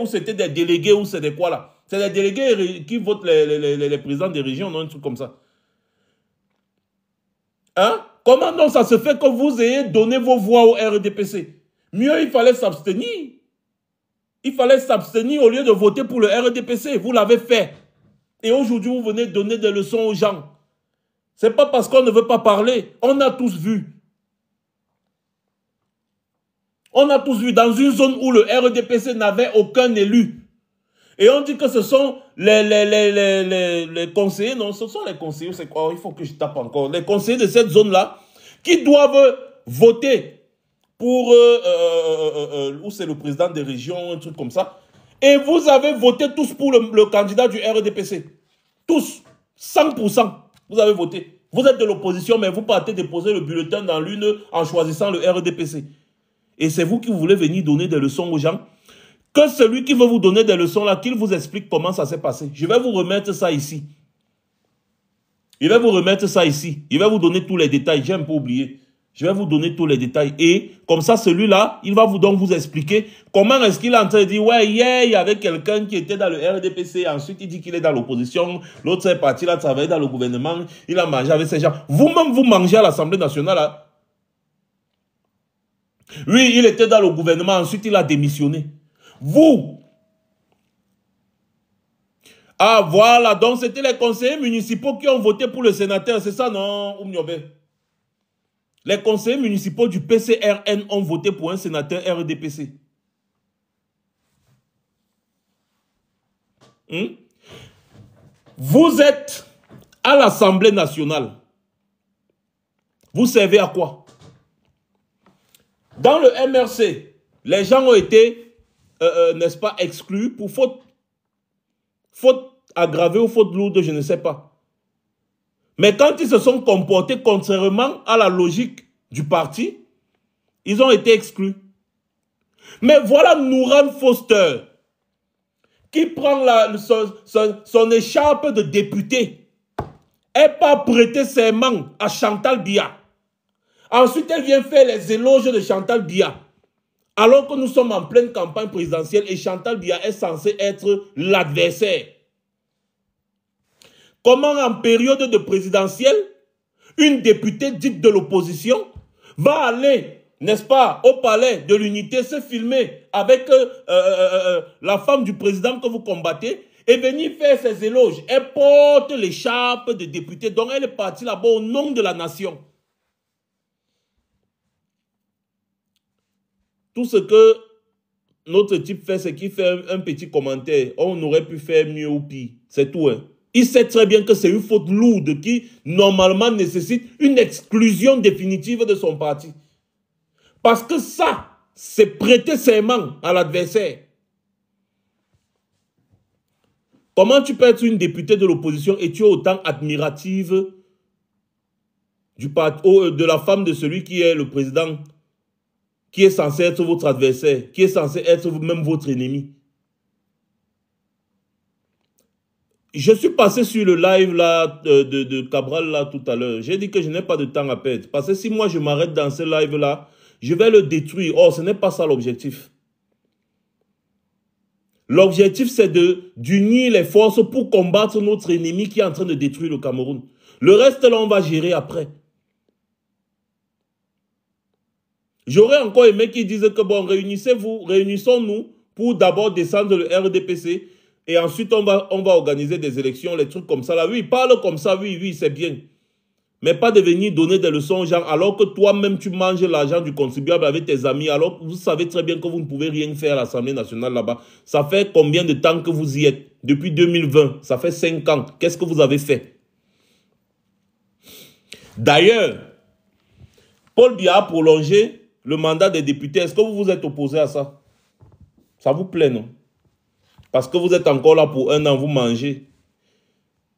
où c'était des délégués, ou c'est des quoi là? C'est des délégués qui votent les présidents des régions, non, un truc comme ça. Hein? Comment donc ça se fait que vous ayez donné vos voix au RDPC? Mieux, il fallait s'abstenir. Il fallait s'abstenir au lieu de voter pour le RDPC. Vous l'avez fait. Et aujourd'hui, vous venez donner des leçons aux gens. C'est pas parce qu'on ne veut pas parler. On a tous vu. On a tous vu dans une zone où le RDPC n'avait aucun élu. Et on dit que ce sont les conseillers. Non, ce sont les conseillers. C'est quoi? Il faut que je tape encore. Les conseillers de cette zone-là qui doivent voter pour... où c'est le président des régions, un truc comme ça. Et vous avez voté tous pour le candidat du RDPC. Tous. 100%. Vous avez voté. Vous êtes de l'opposition, mais vous partez déposer le bulletin dans l'une en choisissant le RDPC. Et c'est vous qui voulez venir donner des leçons aux gens. Que celui qui veut vous donner des leçons là, qu'il vous explique comment ça s'est passé. Je vais vous remettre ça ici. Je vais vous remettre ça ici. Je vais vous donner tous les détails. J'ai un peu oublié. Je vais vous donner tous les détails. Et comme ça, celui-là, il va donc vous expliquer comment est-ce qu'il est en train de dire, ouais, hier, il y avait quelqu'un qui était dans le RDPC. Ensuite, il dit qu'il est dans l'opposition. L'autre est parti, il a travaillé dans le gouvernement. Il a mangé avec ces gens. Vous-même, vous mangez à l'Assemblée nationale. Hein? Lui, il était dans le gouvernement. Ensuite, il a démissionné. Vous. Ah, voilà. Donc, c'était les conseillers municipaux qui ont voté pour le sénateur. C'est ça, non, Oumniobé? Les conseillers municipaux du PCRN ont voté pour un sénateur RDPC. Vous êtes à l'Assemblée nationale. Vous servez à quoi? Dans le MRC, les gens ont été, n'est-ce pas, exclus pour faute aggravée ou faute lourde, je ne sais pas. Mais quand ils se sont comportés contrairement à la logique du parti, ils ont été exclus. Mais voilà Nouran Foster, qui prend son écharpe de député, et pas prêter serment à Chantal Biya. Ensuite, elle vient faire les éloges de Chantal Biya. Alors que nous sommes en pleine campagne présidentielle et Chantal Biya est censée être l'adversaire. Comment en période de présidentielle, une députée dite de l'opposition va aller, n'est-ce pas, au palais de l'unité, se filmer avec la femme du président que vous combattez est venue faire ses éloges. Elle porte l'écharpe de député, donc elle est partie là-bas au nom de la nation. Tout ce que notre type fait, c'est qu'il fait un petit commentaire. On aurait pu faire mieux ou pire. C'est tout. Hein. Il sait très bien que c'est une faute lourde qui, normalement, nécessite une exclusion définitive de son parti. Parce que ça, c'est prêter serment à l'adversaire. Comment tu peux être une députée de l'opposition et tu es autant admirative de la femme de celui qui est le président, qui est censé être votre adversaire, qui est censé être même votre ennemi? Je suis passé sur le live là, de Cabral là tout à l'heure. J'ai dit que je n'ai pas de temps à perdre. Parce que si moi je m'arrête dans ce live là, je vais le détruire. Or, ce n'est pas ça l'objectif. L'objectif, c'est d'unir les forces pour combattre notre ennemi qui est en train de détruire le Cameroun. Le reste, là, on va gérer après. J'aurais encore aimé qu'ils disent que, bon, réunissez-vous, réunissons-nous pour d'abord descendre le RDPC et ensuite, on va organiser des élections, les trucs comme ça. Là. Oui, parle comme ça, oui, c'est bien. Mais pas de venir donner des leçons aux gens alors que toi-même, tu manges l'argent du contribuable avec tes amis, alors que vous savez très bien que vous ne pouvez rien faire à l'Assemblée nationale là-bas. Ça fait combien de temps que vous y êtes? Depuis 2020, ça fait 5 ans. Qu'est-ce que vous avez fait? D'ailleurs, Paul Biya a prolongé le mandat des députés. Est-ce que vous vous êtes opposé à ça? Ça vous plaît, non? Parce que vous êtes encore là pour 1 an, vous mangez.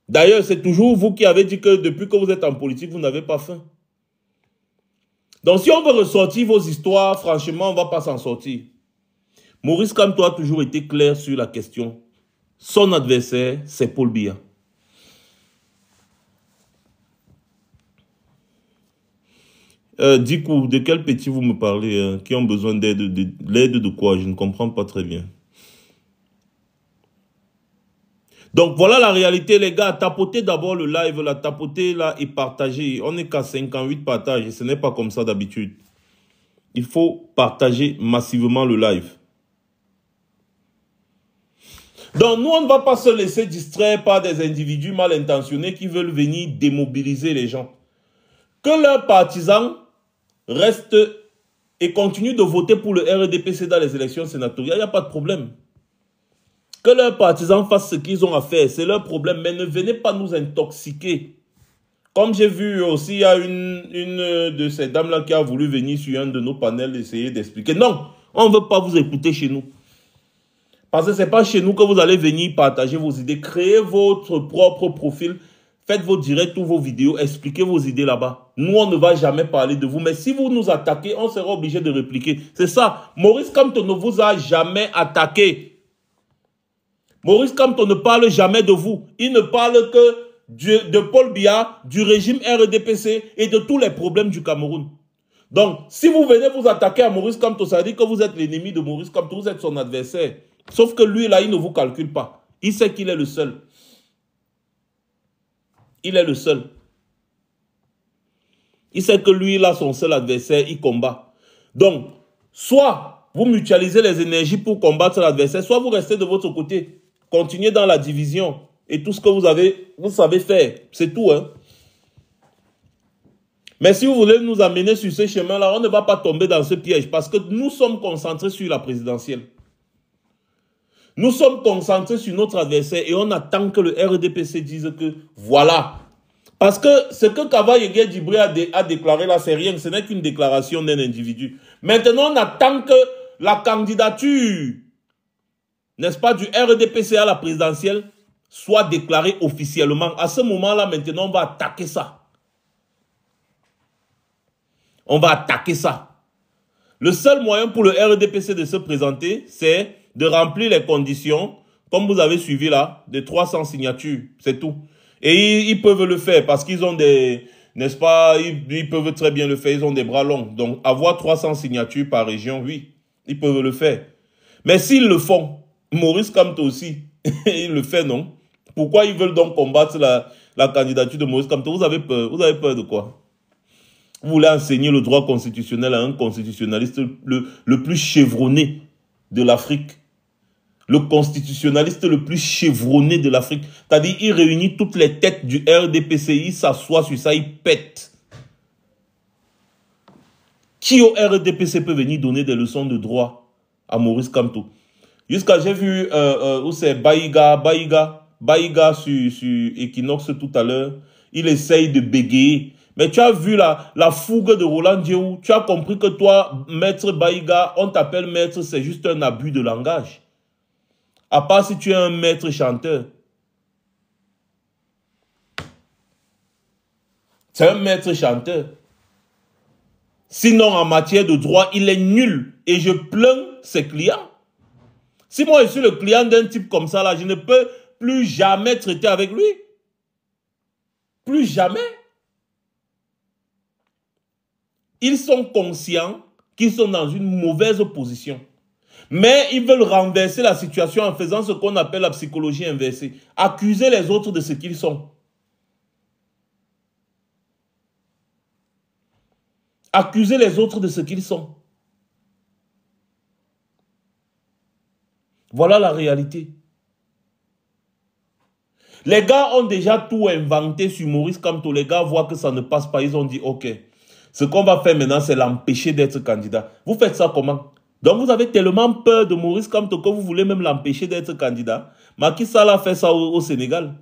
D'ailleurs, c'est toujours vous qui avez dit que depuis que vous êtes en politique, vous n'avez pas faim. Donc, si on veut ressortir vos histoires, franchement, on ne va pas s'en sortir. Maurice Kamto a toujours été clair sur la question. Son adversaire, c'est Paul Biya. Dikou, de quel petit vous me parlez qui ont besoin d'aide? L'aide de quoi? Je ne comprends pas très bien. Donc voilà la réalité les gars, tapotez d'abord le live, là, tapotez là et partagez. On n'est qu'à 58 partages et ce n'est pas comme ça d'habitude. Il faut partager massivement le live. Donc nous on ne va pas se laisser distraire par des individus mal intentionnés qui veulent venir démobiliser les gens. Que leurs partisans restent et continuent de voter pour le RDPC dans les élections sénatoriales, il n'y a pas de problème. Que leurs partisans fassent ce qu'ils ont à faire, c'est leur problème. Mais ne venez pas nous intoxiquer. Comme j'ai vu aussi, il y a une de ces dames-là qui a voulu venir sur un de nos panels essayer d'expliquer. Non, on ne veut pas vous écouter chez nous. Parce que ce n'est pas chez nous que vous allez venir partager vos idées. Créez votre propre profil. Faites vos directs ou vos vidéos. Expliquez vos idées là-bas. Nous, on ne va jamais parler de vous. Mais si vous nous attaquez, on sera obligé de répliquer. C'est ça. Maurice Kamto ne vous a jamais attaqué. Maurice Kamto ne parle jamais de vous. Il ne parle que de Paul Biya, du régime RDPC et de tous les problèmes du Cameroun. Donc, si vous venez vous attaquer à Maurice Kamto, ça veut dire que vous êtes l'ennemi de Maurice Kamto, vous êtes son adversaire. Sauf que lui, là, il ne vous calcule pas. Il sait qu'il est le seul. Il est le seul. Il sait que lui, là, son seul adversaire, il combat. Donc, soit vous mutualisez les énergies pour combattre l'adversaire, soit vous restez de votre côté. Continuez dans la division et tout ce que vous savez faire. C'est tout. Hein? Mais si vous voulez nous amener sur ce chemin-là, on ne va pas tomber dans ce piège parce que nous sommes concentrés sur la présidentielle. Nous sommes concentrés sur notre adversaire et on attend que le RDPC dise que voilà. Parce que ce que Kava Yegué Djibré a déclaré là, c'est rien. Ce n'est qu'une déclaration d'un individu. Maintenant, on attend que la candidature, n'est-ce pas, du RDPC à la présidentielle soit déclarée officiellement. À ce moment-là, maintenant, on va attaquer ça. On va attaquer ça. Le seul moyen pour le RDPC de se présenter, c'est de remplir les conditions, comme vous avez suivi là, de 300 signatures. C'est tout. Et ils peuvent le faire parce qu'ils ont des... N'est-ce pas, ils peuvent très bien le faire, ils ont des bras longs. Donc, avoir 300 signatures par région, oui, ils peuvent le faire. Mais s'ils le font, Maurice Kamto aussi, il le fait, non? Pourquoi ils veulent donc combattre la candidature de Maurice Kamto? Vous avez peur de quoi? Vous voulez enseigner le droit constitutionnel à un constitutionnaliste le plus chevronné de l'Afrique. le constitutionnaliste le plus chevronné de l'Afrique. C'est-à-dire, il réunit toutes les têtes du RDPC, il s'assoit sur ça, il pète. Qui au RDPC peut venir donner des leçons de droit à Maurice Kamto? Jusqu'à, j'ai vu, où c'est Baïga sur Equinox tout à l'heure, il essaye de bégayer. Mais tu as vu la fougue de Roland Diéou, tu as compris que toi, maître Baïga, on t'appelle maître, c'est juste un abus de langage. À part si tu es un maître chanteur. C'est un maître chanteur. Sinon, en matière de droit, il est nul. Et je plains ses clients. Si moi, je suis le client d'un type comme ça, là, je ne peux plus jamais traiter avec lui. Plus jamais. Ils sont conscients qu'ils sont dans une mauvaise position. Mais ils veulent renverser la situation en faisant ce qu'on appelle la psychologie inversée. Accuser les autres de ce qu'ils sont. Accuser les autres de ce qu'ils sont. Voilà la réalité. Les gars ont déjà tout inventé sur Maurice Kamto. Les gars voient que ça ne passe pas. Ils ont dit, ok, ce qu'on va faire maintenant, c'est l'empêcher d'être candidat. Vous faites ça comment? Donc vous avez tellement peur de Maurice Kamto que vous voulez même l'empêcher d'être candidat. Macky Sall a fait ça au Sénégal.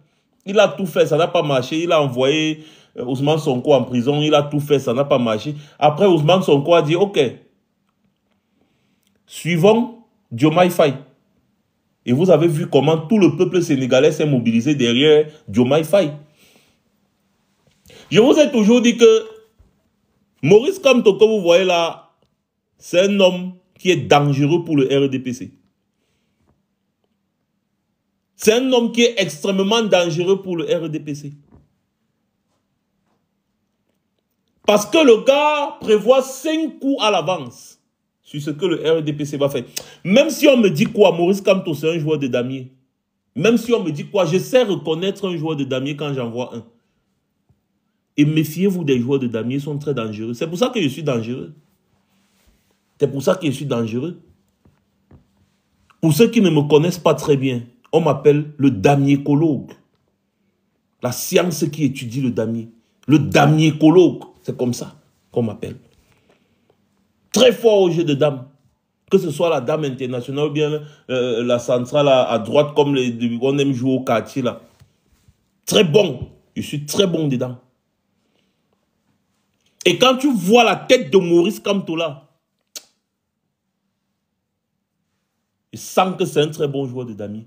Il a tout fait, ça n'a pas marché. Il a envoyé Ousmane Sonko en prison. Il a tout fait, ça n'a pas marché. Après, Ousmane Sonko a dit, ok, suivons Diomaye Faye. Et vous avez vu comment tout le peuple sénégalais s'est mobilisé derrière Diomaye Faye. Je vous ai toujours dit que Maurice Kamto, que vous voyez là, c'est un homme qui est dangereux pour le RDPC. C'est un homme qui est extrêmement dangereux pour le RDPC. Parce que le gars prévoit 5 coups à l'avance sur ce que le RDPC va faire. Même si on me dit quoi, Maurice Kamto, c'est un joueur de damier. Même si on me dit quoi, je sais reconnaître un joueur de damier quand j'en vois un. Et méfiez-vous des joueurs de damier, ils sont très dangereux. C'est pour ça que je suis dangereux. C'est pour ça que je suis dangereux. Pour ceux qui ne me connaissent pas très bien, on m'appelle le damiécologue. La science qui étudie le damier. Le damiécologue, c'est comme ça qu'on m'appelle. Très fort au jeu de dames. Que ce soit la dame internationale ou bien la centrale à droite comme on aime jouer au quartier là. Très bon. Je suis très bon dedans. Et quand tu vois la tête de Maurice Kamto là, je sens que c'est un très bon joueur de damier.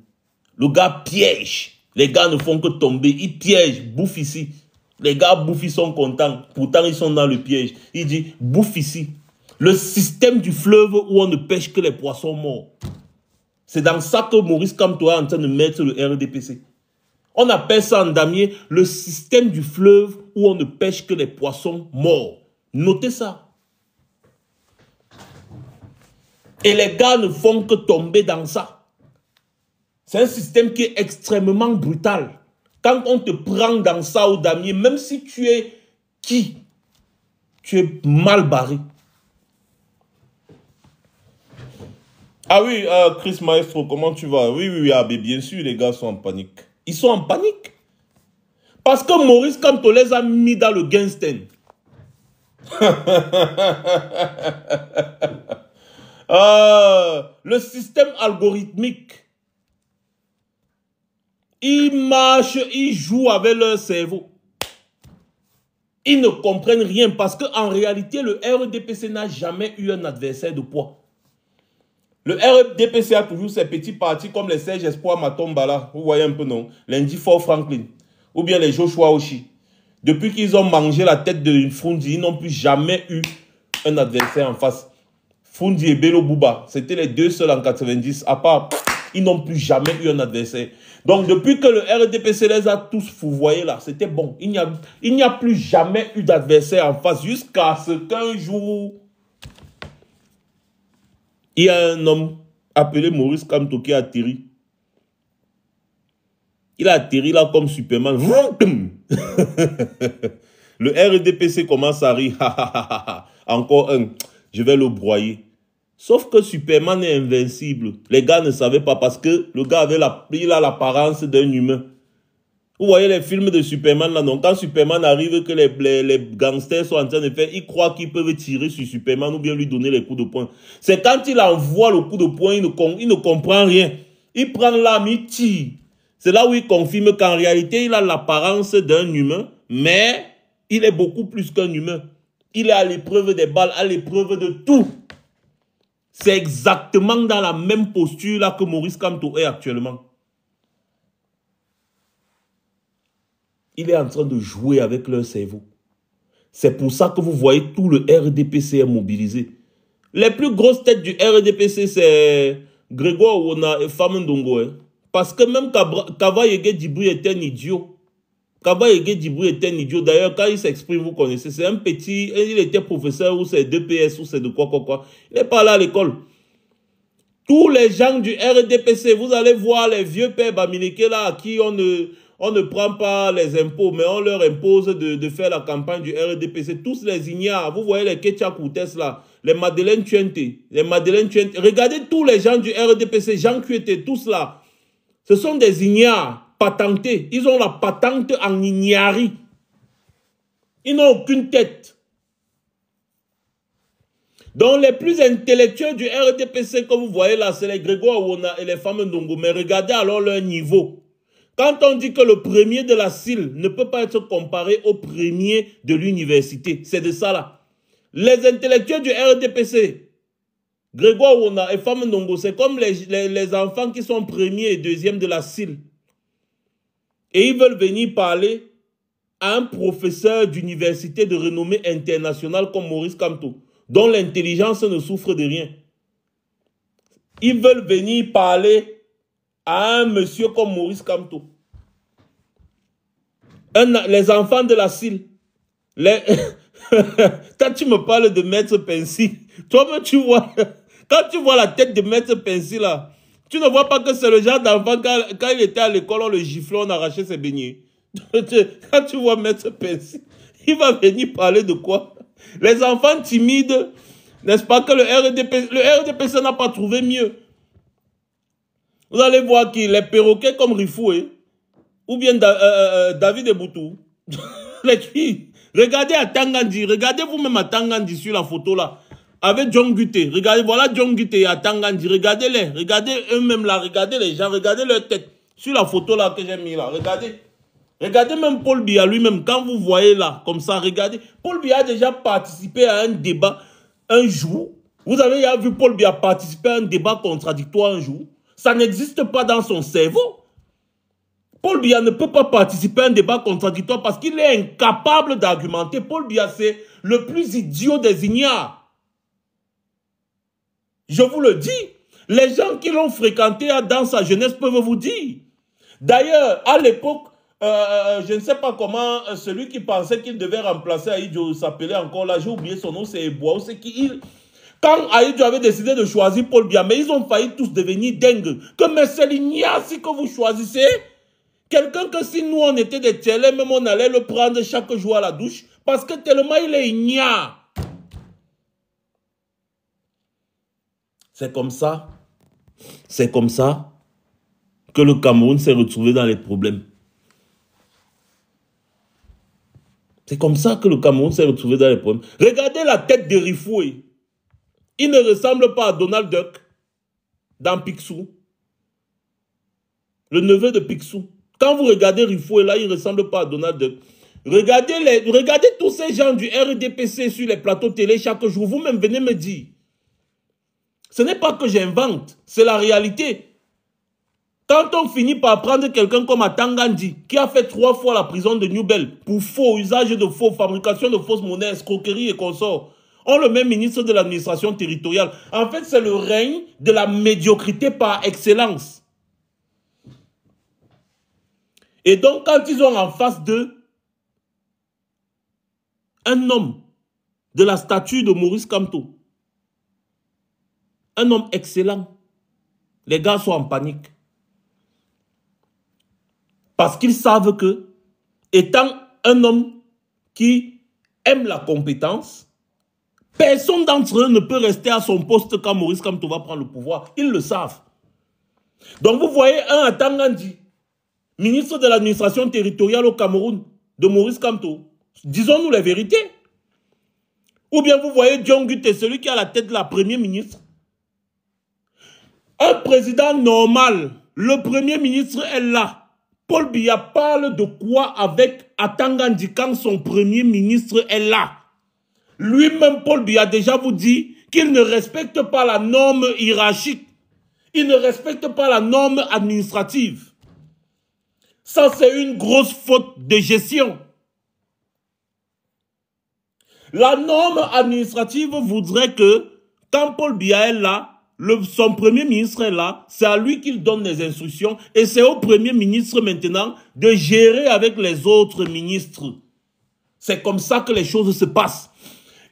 Le gars piège. Les gars ne font que tomber. Ils piègent, bouffent ici. Les gars bouffent, ils sont contents. Pourtant, ils sont dans le piège. Il dit, bouffe ici. Le système du fleuve où on ne pêche que les poissons morts. C'est dans ça que Maurice Kamto est en train de mettre le RDPC. On appelle ça en damier le système du fleuve où on ne pêche que les poissons morts. Notez ça. Et les gars ne font que tomber dans ça. C'est un système qui est extrêmement brutal. Quand on te prend dans ça au damier, même si tu es qui, tu es mal barré. Ah oui, Chris Maestro, comment tu vas? Oui, ah, bien sûr, les gars sont en panique. Ils sont en panique. Parce que Maurice Kamto les a mis dans le Gensten. Le système algorithmique. Ils marchent, ils jouent avec leur cerveau. Ils ne comprennent rien parce qu'en réalité, le RDPC n'a jamais eu un adversaire de poids. Le RDPC a toujours ses petits partis comme les Serge Espoir Matombala, vous voyez un peu non, l'Indy Fort Franklin, ou bien les Joshua Oshi. Depuis qu'ils ont mangé la tête de Fundi, ils n'ont plus jamais eu un adversaire en face. Fundi et Bello Bouba, c'était les deux seuls en 90, à part, ils n'ont plus jamais eu un adversaire. Donc depuis que le RDPC les a tous fouvoyés là, c'était bon. Il n'y a plus jamais eu d'adversaire en face jusqu'à ce qu'un jour, il y a un homme appelé Maurice Kamto qui a atterri. Il a atterri là comme Superman. Le RDPC commence à rire. Encore un. Je vais le broyer. Sauf que Superman est invincible. Les gars ne savaient pas parce que le gars avait il a l'apparence d'un humain. Vous voyez les films de Superman là, donc quand Superman arrive, que les gangsters sont en train de faire, ils croient qu'ils peuvent tirer sur Superman ou bien lui donner les coups de poing. C'est quand il envoie le coup de poing, il ne comprend rien. Il prend l'arme, il tire. C'est là où il confirme qu'en réalité, il a l'apparence d'un humain, mais il est beaucoup plus qu'un humain. Il est à l'épreuve des balles, à l'épreuve de tout. C'est exactement dans la même posture là que Maurice Kamto est actuellement. Il est en train de jouer avec leur cerveau. C'est pour ça que vous voyez tout le RDPC est mobilisé. Les plus grosses têtes du RDPC, c'est Grégoire Ouona et Famendongo. Hein. Parce que même Kava Yege Dibri est un idiot. Kava Yege Dibri est un idiot. D'ailleurs, quand il s'exprime, vous connaissez, c'est un petit... Il était professeur ou c'est 2PS ou c'est de quoi. Il n'est pas là à l'école. Tous les gens du RDPC, vous allez voir les vieux pères Bamileke là, à qui on ne prend pas les impôts, mais on leur impose de faire la campagne du RDPC. Tous les ignares, vous voyez les Ketcha Koutes là, les Madeleine Tuente, regardez tous les gens du RDPC, Jean Kuete, tous là. Ce sont des ignares patentés. Ils ont la patente en ignari. Ils n'ont aucune tête. Donc les plus intellectuels du RDPC que vous voyez là, c'est les Grégoire Ouona et les femmes Ndongo. Mais regardez alors leur niveau. Quand on dit que le premier de la CIL ne peut pas être comparé au premier de l'université, c'est de ça là. Les intellectuels du RDPC, Grégoire Ouona et femmes Ndongo, c'est comme les enfants qui sont premiers et deuxièmes de la CIL. Et ils veulent venir parler à un professeur d'université de renommée internationale comme Maurice Kamto, dont l'intelligence ne souffre de rien. Ils veulent venir parler à un monsieur comme Maurice Kamto. Les enfants de la CIL. Quand tu me parles de Maître Pensi, toi-même tu vois, quand tu vois la tête de Maître Pensi là, tu ne vois pas que c'est le genre d'enfant, quand il était à l'école, on le giflait, on arrachait ses beignets. Quand tu vois Maître Pensi, il va venir parler de quoi? Les enfants timides, n'est-ce pas que le RDPC n'a pas trouvé mieux. Vous allez voir qu'il les perroquets comme Rifoué, ou bien David Eboutou. Les filles, regardez à Tangandi, regardez vous-même à Tangandi sur la photo là, avec John Guté. Regardez, voilà John Guté à Tangandi, regardez-les, regardez eux-mêmes là, regardez les gens, regardez leur tête. Sur la photo là que j'ai mis là, regardez. Regardez même Paul Biya lui-même, quand vous voyez là, comme ça, regardez. Paul Biya a déjà participé à un débat un jour. Vous avez vu Paul Biya participer à un débat contradictoire un jour. Ça n'existe pas dans son cerveau. Paul Biya ne peut pas participer à un débat contradictoire parce qu'il est incapable d'argumenter. Paul Biya, c'est le plus idiot des ignares. Je vous le dis. Les gens qui l'ont fréquenté dans sa jeunesse peuvent vous dire. D'ailleurs, à l'époque, je ne sais pas comment, celui qui pensait qu'il devait remplacer Aïdjo s'appelait encore là, j'ai oublié son nom, c'est Eboua, c'est qui quand Aïdjo avait décidé de choisir Paul Biya, mais ils ont failli tous devenir dingues. Que mais c'est l'ignace que vous choisissez. Quelqu'un que si nous on était des télés, même on allait le prendre chaque jour à la douche, parce que tellement il est ignare. C'est comme ça que le Cameroun s'est retrouvé dans les problèmes. C'est comme ça que le Cameroun s'est retrouvé dans les problèmes. Regardez la tête de Rifoué. Il ne ressemble pas à Donald Duck dans Picsou. Le neveu de Picsou. Quand vous regardez Rifoué là, il ne ressemble pas à Donald Duck. Regardez tous ces gens du RDPC sur les plateaux télé chaque jour. Vous-même venez me dire. Ce n'est pas que j'invente, c'est la réalité. Quand on finit par prendre quelqu'un comme Atangandi, qui a fait 3 fois la prison de Newbel pour faux, usage de faux, fabrication de fausses monnaies, escroquerie et consorts, on le met ministre de l'administration territoriale. En fait, c'est le règne de la médiocrité par excellence. Et donc, quand ils ont en face d'eux un homme de la stature de Maurice Kamto, un homme excellent, les gars sont en panique. Parce qu'ils savent que, étant un homme qui aime la compétence, Personne d'entre eux ne peut rester à son poste quand Maurice Kamto va prendre le pouvoir. Ils le savent. Donc vous voyez un Atangandi, ministre de l'administration territoriale au Cameroun, de Maurice Kamto. Disons-nous la vérité. Ou bien vous voyez John Gutte, celui qui a la tête de la première ministre. Un président normal, le premier ministre est là. Paul Biya parle de quoi avec Atangandi quand son premier ministre est là? Lui-même, Paul Biya, déjà vous dit qu'il ne respecte pas la norme hiérarchique. Il ne respecte pas la norme administrative. Ça, c'est une grosse faute de gestion. La norme administrative voudrait que, quand Paul Biya est là, son premier ministre est là, c'est à lui qu'il donne les instructions et c'est au premier ministre maintenant de gérer avec les autres ministres. C'est comme ça que les choses se passent.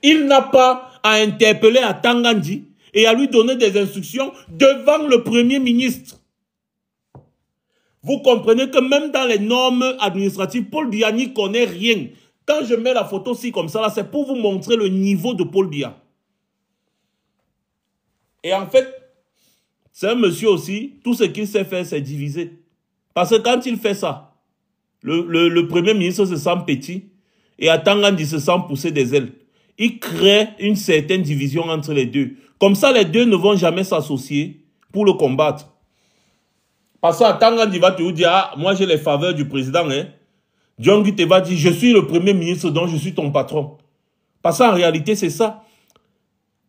Il n'a pas à interpeller Atangandi et à lui donner des instructions devant le premier ministre. Vous comprenez que même dans les normes administratives, Paul Biya n'y connaît rien. Quand je mets la photo-ci comme ça, c'est pour vous montrer le niveau de Paul Biya. Et en fait, c'est un monsieur aussi, tout ce qu'il sait faire, c'est diviser. Parce que quand il fait ça, le premier ministre se sent petit et Atangandi se sent pousser des ailes. Il crée une certaine division entre les deux. Comme ça, les deux ne vont jamais s'associer pour le combattre. Parce que Atangandi va te dire, ah, moi j'ai les faveurs du président. Hein. John Gutte va dire, je suis le premier ministre, donc je suis ton patron. Parce qu'en réalité, c'est ça.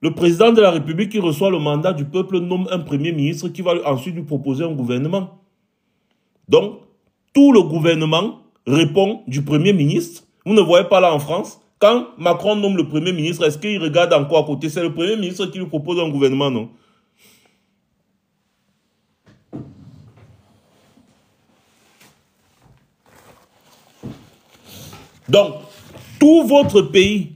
Le président de la République qui reçoit le mandat du peuple nomme un premier ministre qui va ensuite lui proposer un gouvernement. Donc, tout le gouvernement répond du premier ministre. Vous ne voyez pas là en France, quand Macron nomme le premier ministre, est-ce qu'il regarde encore à côté? C'est le premier ministre qui lui propose un gouvernement, non? Donc, tout votre pays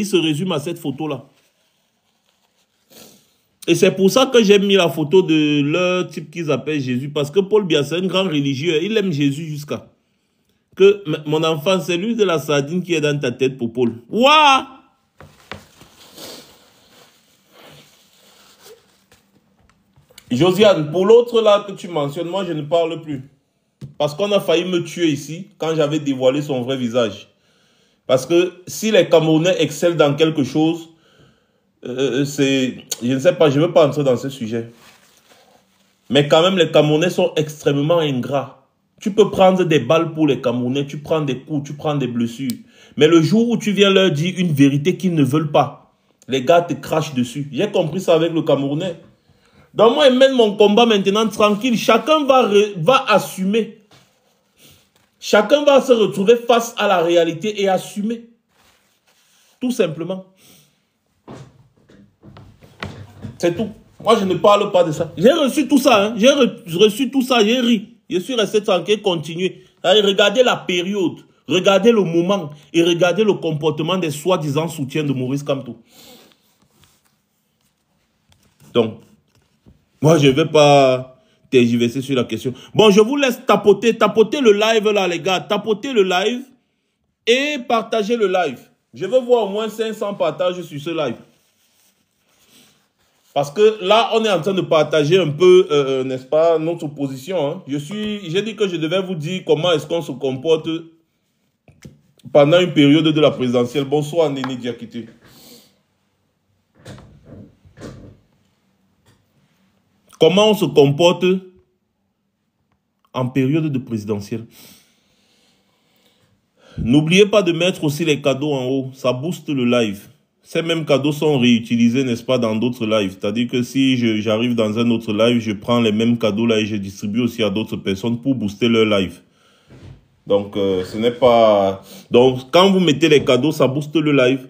se résume à cette photo-là. Et c'est pour ça que j'ai mis la photo de leur type qu'ils appellent Jésus. Parce que Paul Biya, c'est un grand religieux. Il aime Jésus jusqu'à... Que mon enfant, c'est lui de la sardine qui est dans ta tête pour Paul. Waouh! Josiane, pour l'autre là que tu mentionnes, moi je ne parle plus. Parce qu'on a failli me tuer ici quand j'avais dévoilé son vrai visage. Parce que si les Camerounais excellent dans quelque chose, c'est... Je ne sais pas, je ne veux pas entrer dans ce sujet. Mais quand même, les Camerounais sont extrêmement ingrats. Tu peux prendre des balles pour les Camerounais, tu prends des coups, tu prends des blessures. Mais le jour où tu viens leur dire une vérité qu'ils ne veulent pas, les gars te crachent dessus. J'ai compris ça avec le Camerounais. Donc moi, je mène mon combat maintenant tranquille. Chacun va assumer. Chacun va se retrouver face à la réalité et assumer. Tout simplement. C'est tout. Moi, je ne parle pas de ça. J'ai reçu tout ça. Hein. J'ai reçu tout ça. J'ai ri. Je suis resté tranquille, continuer. Regardez la période. Regardez le moment. Et regardez le comportement des soi-disant soutiens de Maurice Kamto. Donc, moi, je ne vais pas tergiverser sur la question. Bon, je vous laisse tapoter le live là, les gars. Tapoter le live et partager le live. Je veux voir au moins 500 partages sur ce live. Parce que là, on est en train de partager un peu, n'est-ce pas, notre position. Hein. J'ai dit que je devais vous dire comment est-ce qu'on se comporte pendant une période de la présidentielle. Bonsoir, Néné Diakité. Comment on se comporte en période de présidentielle. N'oubliez pas de mettre aussi les cadeaux en haut. Ça booste le live. Ces mêmes cadeaux sont réutilisés, n'est-ce pas, dans d'autres lives. C'est-à-dire que si j'arrive dans un autre live, je prends les mêmes cadeaux là et je distribue aussi à d'autres personnes pour booster leur live. Donc, ce n'est pas... Donc, quand vous mettez les cadeaux, ça booste le live.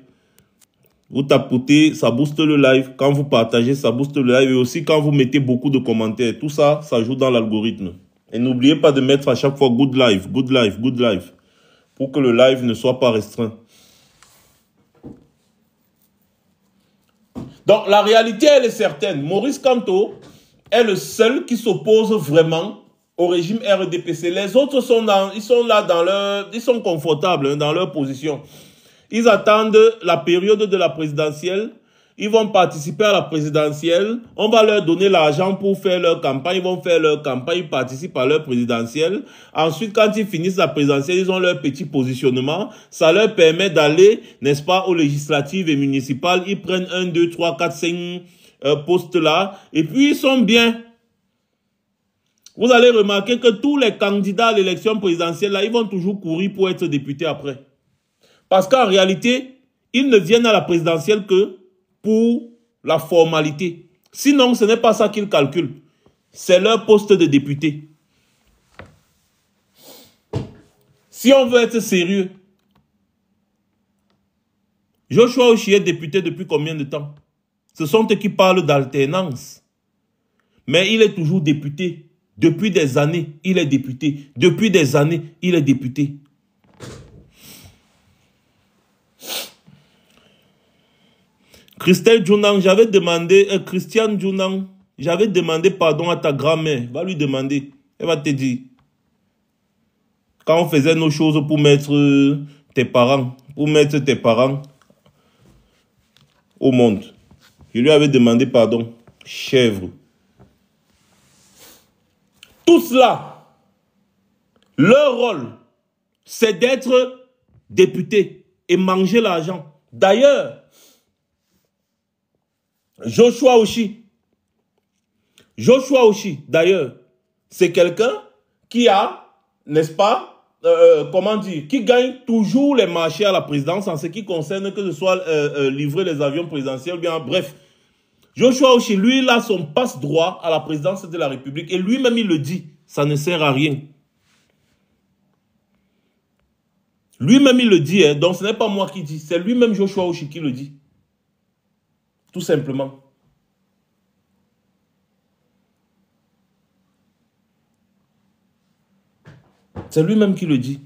Vous tapotez, ça booste le live. Quand vous partagez, ça booste le live. Et aussi, quand vous mettez beaucoup de commentaires, tout ça, ça joue dans l'algorithme. Et n'oubliez pas de mettre à chaque fois good live, good live, good live. Pour que le live ne soit pas restreint. Donc, la réalité, elle est certaine. Maurice Kamto est le seul qui s'oppose vraiment au régime RDPC. Les autres sont là dans leur... Ils sont confortables hein, dans leur position. Ils attendent la période de la présidentielle. Ils vont participer à la présidentielle. On va leur donner l'argent pour faire leur campagne. Ils vont faire leur campagne. Ils participent à leur présidentielle. Ensuite, quand ils finissent la présidentielle, ils ont leur petit positionnement. Ça leur permet d'aller, n'est-ce pas, aux législatives et municipales. Ils prennent 1, 2, 3, 4, 5 postes là. Et puis, ils sont bien. Vous allez remarquer que tous les candidats à l'élection présidentielle, là, ils vont toujours courir pour être députés après. Parce qu'en réalité, ils ne viennent à la présidentielle que pour la formalité. Sinon, ce n'est pas ça qu'ils calculent. C'est leur poste de député. Si on veut être sérieux, Joshua Oshie est député depuis combien de temps? Ce sont eux qui parlent d'alternance. Mais il est toujours député. Depuis des années, il est député. Depuis des années, il est député. Christelle Djounang, j'avais demandé, Christiane Djounang, j'avais demandé pardon à ta grand-mère. Va lui demander. Elle va te dire. Quand on faisait nos choses pour mettre tes parents au monde. Je lui avais demandé pardon. Chèvre. Tout cela, leur rôle, c'est d'être député et manger l'argent. D'ailleurs, Joshua Oshie, d'ailleurs, c'est quelqu'un qui a, n'est-ce pas, comment dire, qui gagne toujours les marchés à la présidence en ce qui concerne que ce soit livrer les avions présidentiels, bien bref. Joshua Oshie, lui, il a son passe-droit à la présidence de la République et lui-même, il le dit, ça ne sert à rien. Lui-même, il le dit, hein, donc ce n'est pas moi qui dis, c'est lui-même Joshua Oshie qui le dit. Tout simplement. C'est lui-même qui le dit.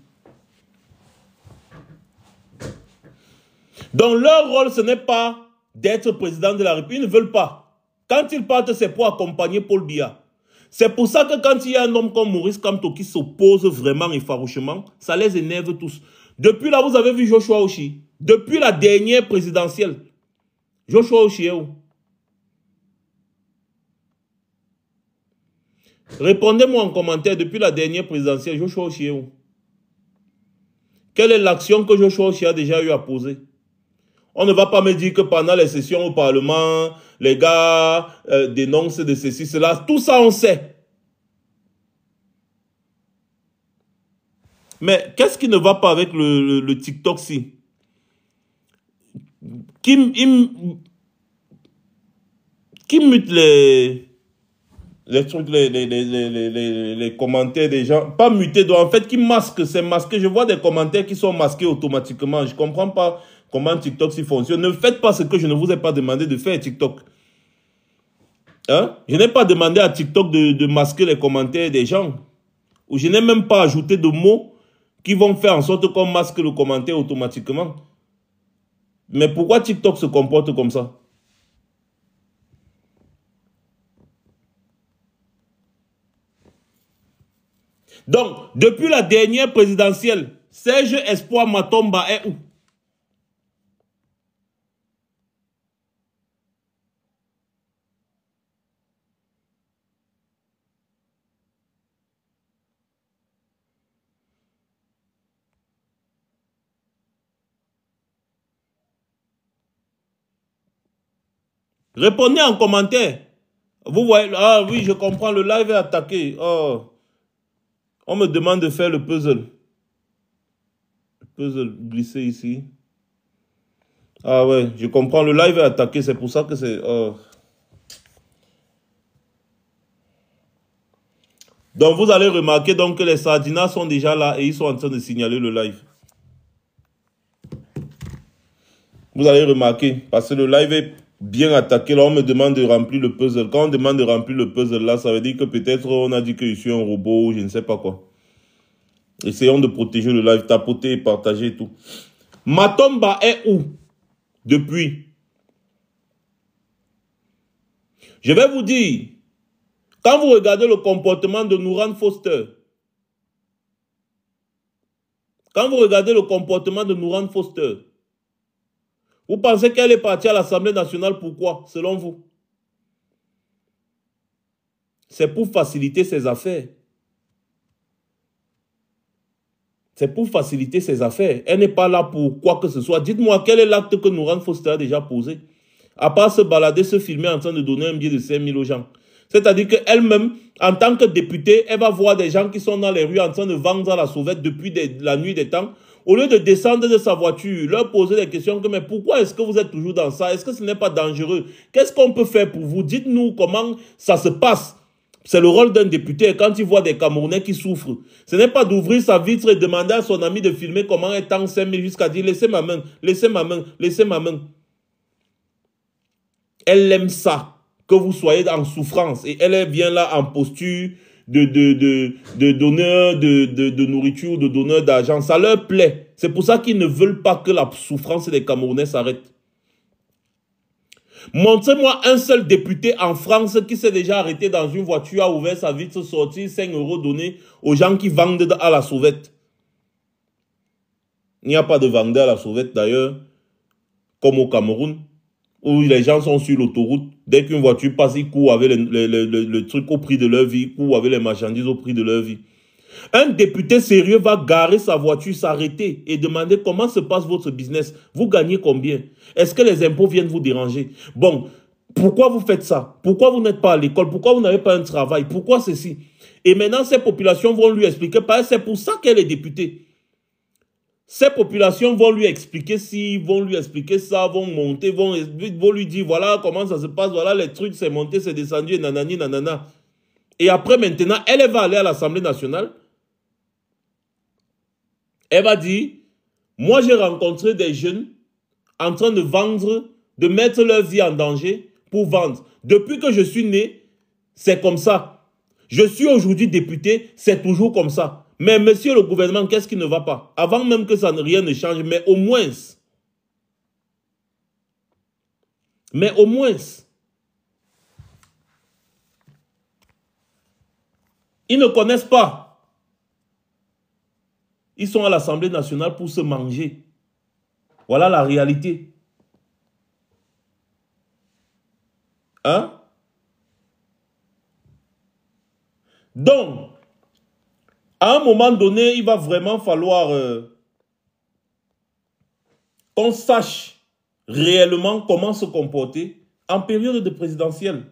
Donc leur rôle, ce n'est pas d'être président de la République. Ils ne veulent pas. Quand ils partent, c'est pour accompagner Paul Biya. C'est pour ça que quand il y a un homme comme Maurice Kamto qui s'oppose vraiment et farouchement, ça les énerve tous. Depuis là, vous avez vu Joshua Oshie. Depuis la dernière présidentielle, Joshua Oshie est où? Répondez-moi en commentaire, depuis la dernière présidentielle, Joshua Oshie est où? Quelle est l'action que Joshua Oshie a déjà eu à poser? On ne va pas me dire que pendant les sessions au Parlement, les gars dénoncent de ceci, cela. Tout ça, on sait. Mais qu'est-ce qui ne va pas avec le TikTok-ci? Qui mute les trucs, les commentaires des gens. Pas muter, donc en fait, qui masque, c'est masqué. Je vois des commentaires qui sont masqués automatiquement. Je ne comprends pas comment TikTok s'y fonctionne. Ne faites pas ce que je ne vous ai pas demandé de faire, TikTok. Hein? Je n'ai pas demandé à TikTok de masquer les commentaires des gens. Ou je n'ai même pas ajouté de mots qui vont faire en sorte qu'on masque le commentaire automatiquement. Mais pourquoi TikTok se comporte comme ça? Donc, depuis la dernière présidentielle, Serge Espoir Matomba est où? Répondez en commentaire. Vous voyez, ah oui, je comprends, le live est attaqué. Oh. On me demande de faire le puzzle. Le puzzle glissé ici. Ah ouais, je comprends, le live est attaqué, c'est pour ça que c'est... Oh. Donc vous allez remarquer donc que les sardinas sont déjà là et ils sont en train de signaler le live. Vous allez remarquer, parce que le live est bien attaqué. Là, on me demande de remplir le puzzle. Quand on demande de remplir le puzzle, là, ça veut dire que peut-être on a dit que je suis un robot, je ne sais pas quoi. Essayons de protéger le live, tapoter et partager et tout. Matomba est où? Depuis. Je vais vous dire, Quand vous regardez le comportement de Nouran Foster, vous pensez qu'elle est partie à l'Assemblée nationale, pourquoi, selon vous? C'est pour faciliter ses affaires. C'est pour faciliter ses affaires. Elle n'est pas là pour quoi que ce soit. Dites-moi, quel est l'acte que Nouran Foster a déjà posé? À part se balader, se filmer en train de donner un billet de 5 000 aux gens. C'est-à-dire qu'elle-même, en tant que députée, elle va voir des gens qui sont dans les rues en train de vendre à la sauvette depuis la nuit des temps. Au lieu de descendre de sa voiture, leur poser des questions comme « Mais pourquoi est-ce que vous êtes toujours dans ça? Est-ce que ce n'est pas dangereux? Qu'est-ce qu'on peut faire pour vous? Dites-nous comment ça se passe. » C'est le rôle d'un député quand il voit des Camerounais qui souffrent. Ce n'est pas d'ouvrir sa vitre et demander à son ami de filmer comment elle tend 5 000 jusqu'à dire « Laissez ma main, laissez ma main, laissez ma main. » Elle aime ça, que vous soyez en souffrance. Et elle vient là en posture de donneur de nourriture, de donneur d'argent. Ça leur plaît. C'est pour ça qu'ils ne veulent pas que la souffrance des Camerounais s'arrête. Montrez-moi un seul député en France qui s'est déjà arrêté dans une voiture, a ouvert sa vitre, sorti 5 € donnés aux gens qui vendent à la sauvette. Il n'y a pas de vendeur à la sauvette d'ailleurs, comme au Cameroun, où les gens sont sur l'autoroute. Dès qu'une voiture passe, ils courent avec le truc au prix de leur vie, ils courent avec les marchandises au prix de leur vie. Un député sérieux va garer sa voiture, s'arrêter et demander comment se passe votre business. Vous gagnez combien? Est-ce que les impôts viennent vous déranger? Bon, pourquoi vous faites ça? Pourquoi vous n'êtes pas à l'école? Pourquoi vous n'avez pas un travail? Pourquoi ceci? Et maintenant, ces populations vont lui expliquer, parce que c'est pour ça qu'elle est députée. Ces populations vont lui expliquer ci, vont lui expliquer ça, vont monter, vont lui dire, voilà comment ça se passe, voilà les trucs, c'est monté, c'est descendu, et nanani, nanana. Et après, maintenant, elle va aller à l'Assemblée nationale. Elle va dire, moi j'ai rencontré des jeunes en train de vendre, de mettre leur vie en danger pour vendre. Depuis que je suis né, c'est comme ça. Je suis aujourd'hui député, c'est toujours comme ça. Mais monsieur le gouvernement, qu'est-ce qui ne va pas? Avant même que rien ne change, mais au moins, ils ne connaissent pas. Ils sont à l'Assemblée nationale pour se manger. Voilà la réalité. Hein? Donc, à un moment donné, il va vraiment falloir qu'on sache réellement comment se comporter en période de présidentielle.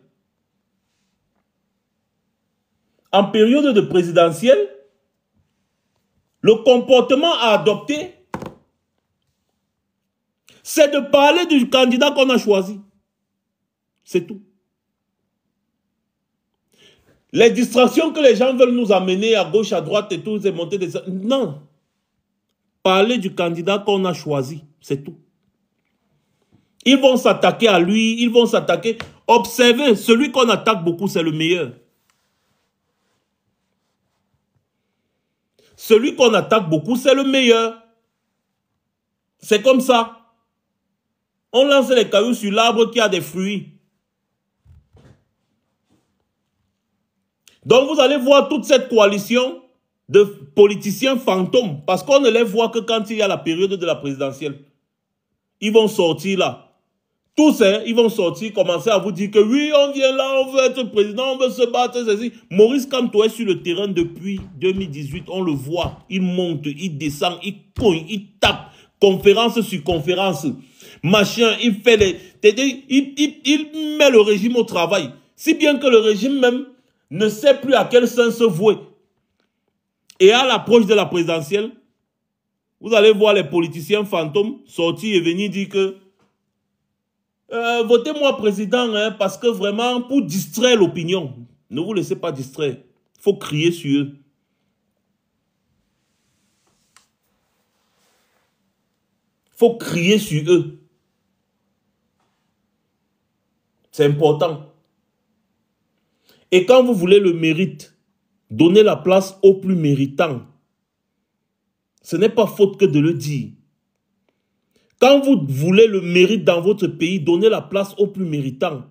En période de présidentielle, le comportement à adopter, c'est de parler du candidat qu'on a choisi. C'est tout. Les distractions que les gens veulent nous amener à gauche, à droite et tout, c'est monter des... Non. Parler du candidat qu'on a choisi. C'est tout. Ils vont s'attaquer à lui, ils vont s'attaquer. Observez, celui qu'on attaque beaucoup, c'est le meilleur. Celui qu'on attaque beaucoup, c'est le meilleur. C'est comme ça. On lance les cailloux sur l'arbre qui a des fruits. Donc vous allez voir toute cette coalition de politiciens fantômes. Parce qu'on ne les voit que quand il y a la période de la présidentielle. Ils vont sortir là. Tous, hein, ils vont sortir, commencer à vous dire que oui, on vient là, on veut être président, on veut se battre, ceci. Maurice Kamto est sur le terrain depuis 2018, on le voit. Il monte, il descend, il cogne, il tape. Conférence sur conférence. Machin, il fait les... Il met le régime au travail. Si bien que le régime même ne sait plus à quel sens se vouer. Et à l'approche de la présidentielle, vous allez voir les politiciens fantômes sortir et venir dire que votez-moi président, hein, parce que vraiment, pour distraire l'opinion, ne vous laissez pas distraire. Il faut crier sur eux. Il faut crier sur eux. C'est important. Et quand vous voulez le mérite, donnez la place aux plus méritants. Ce n'est pas faute que de le dire. Quand vous voulez le mérite dans votre pays, donnez la place aux plus méritants.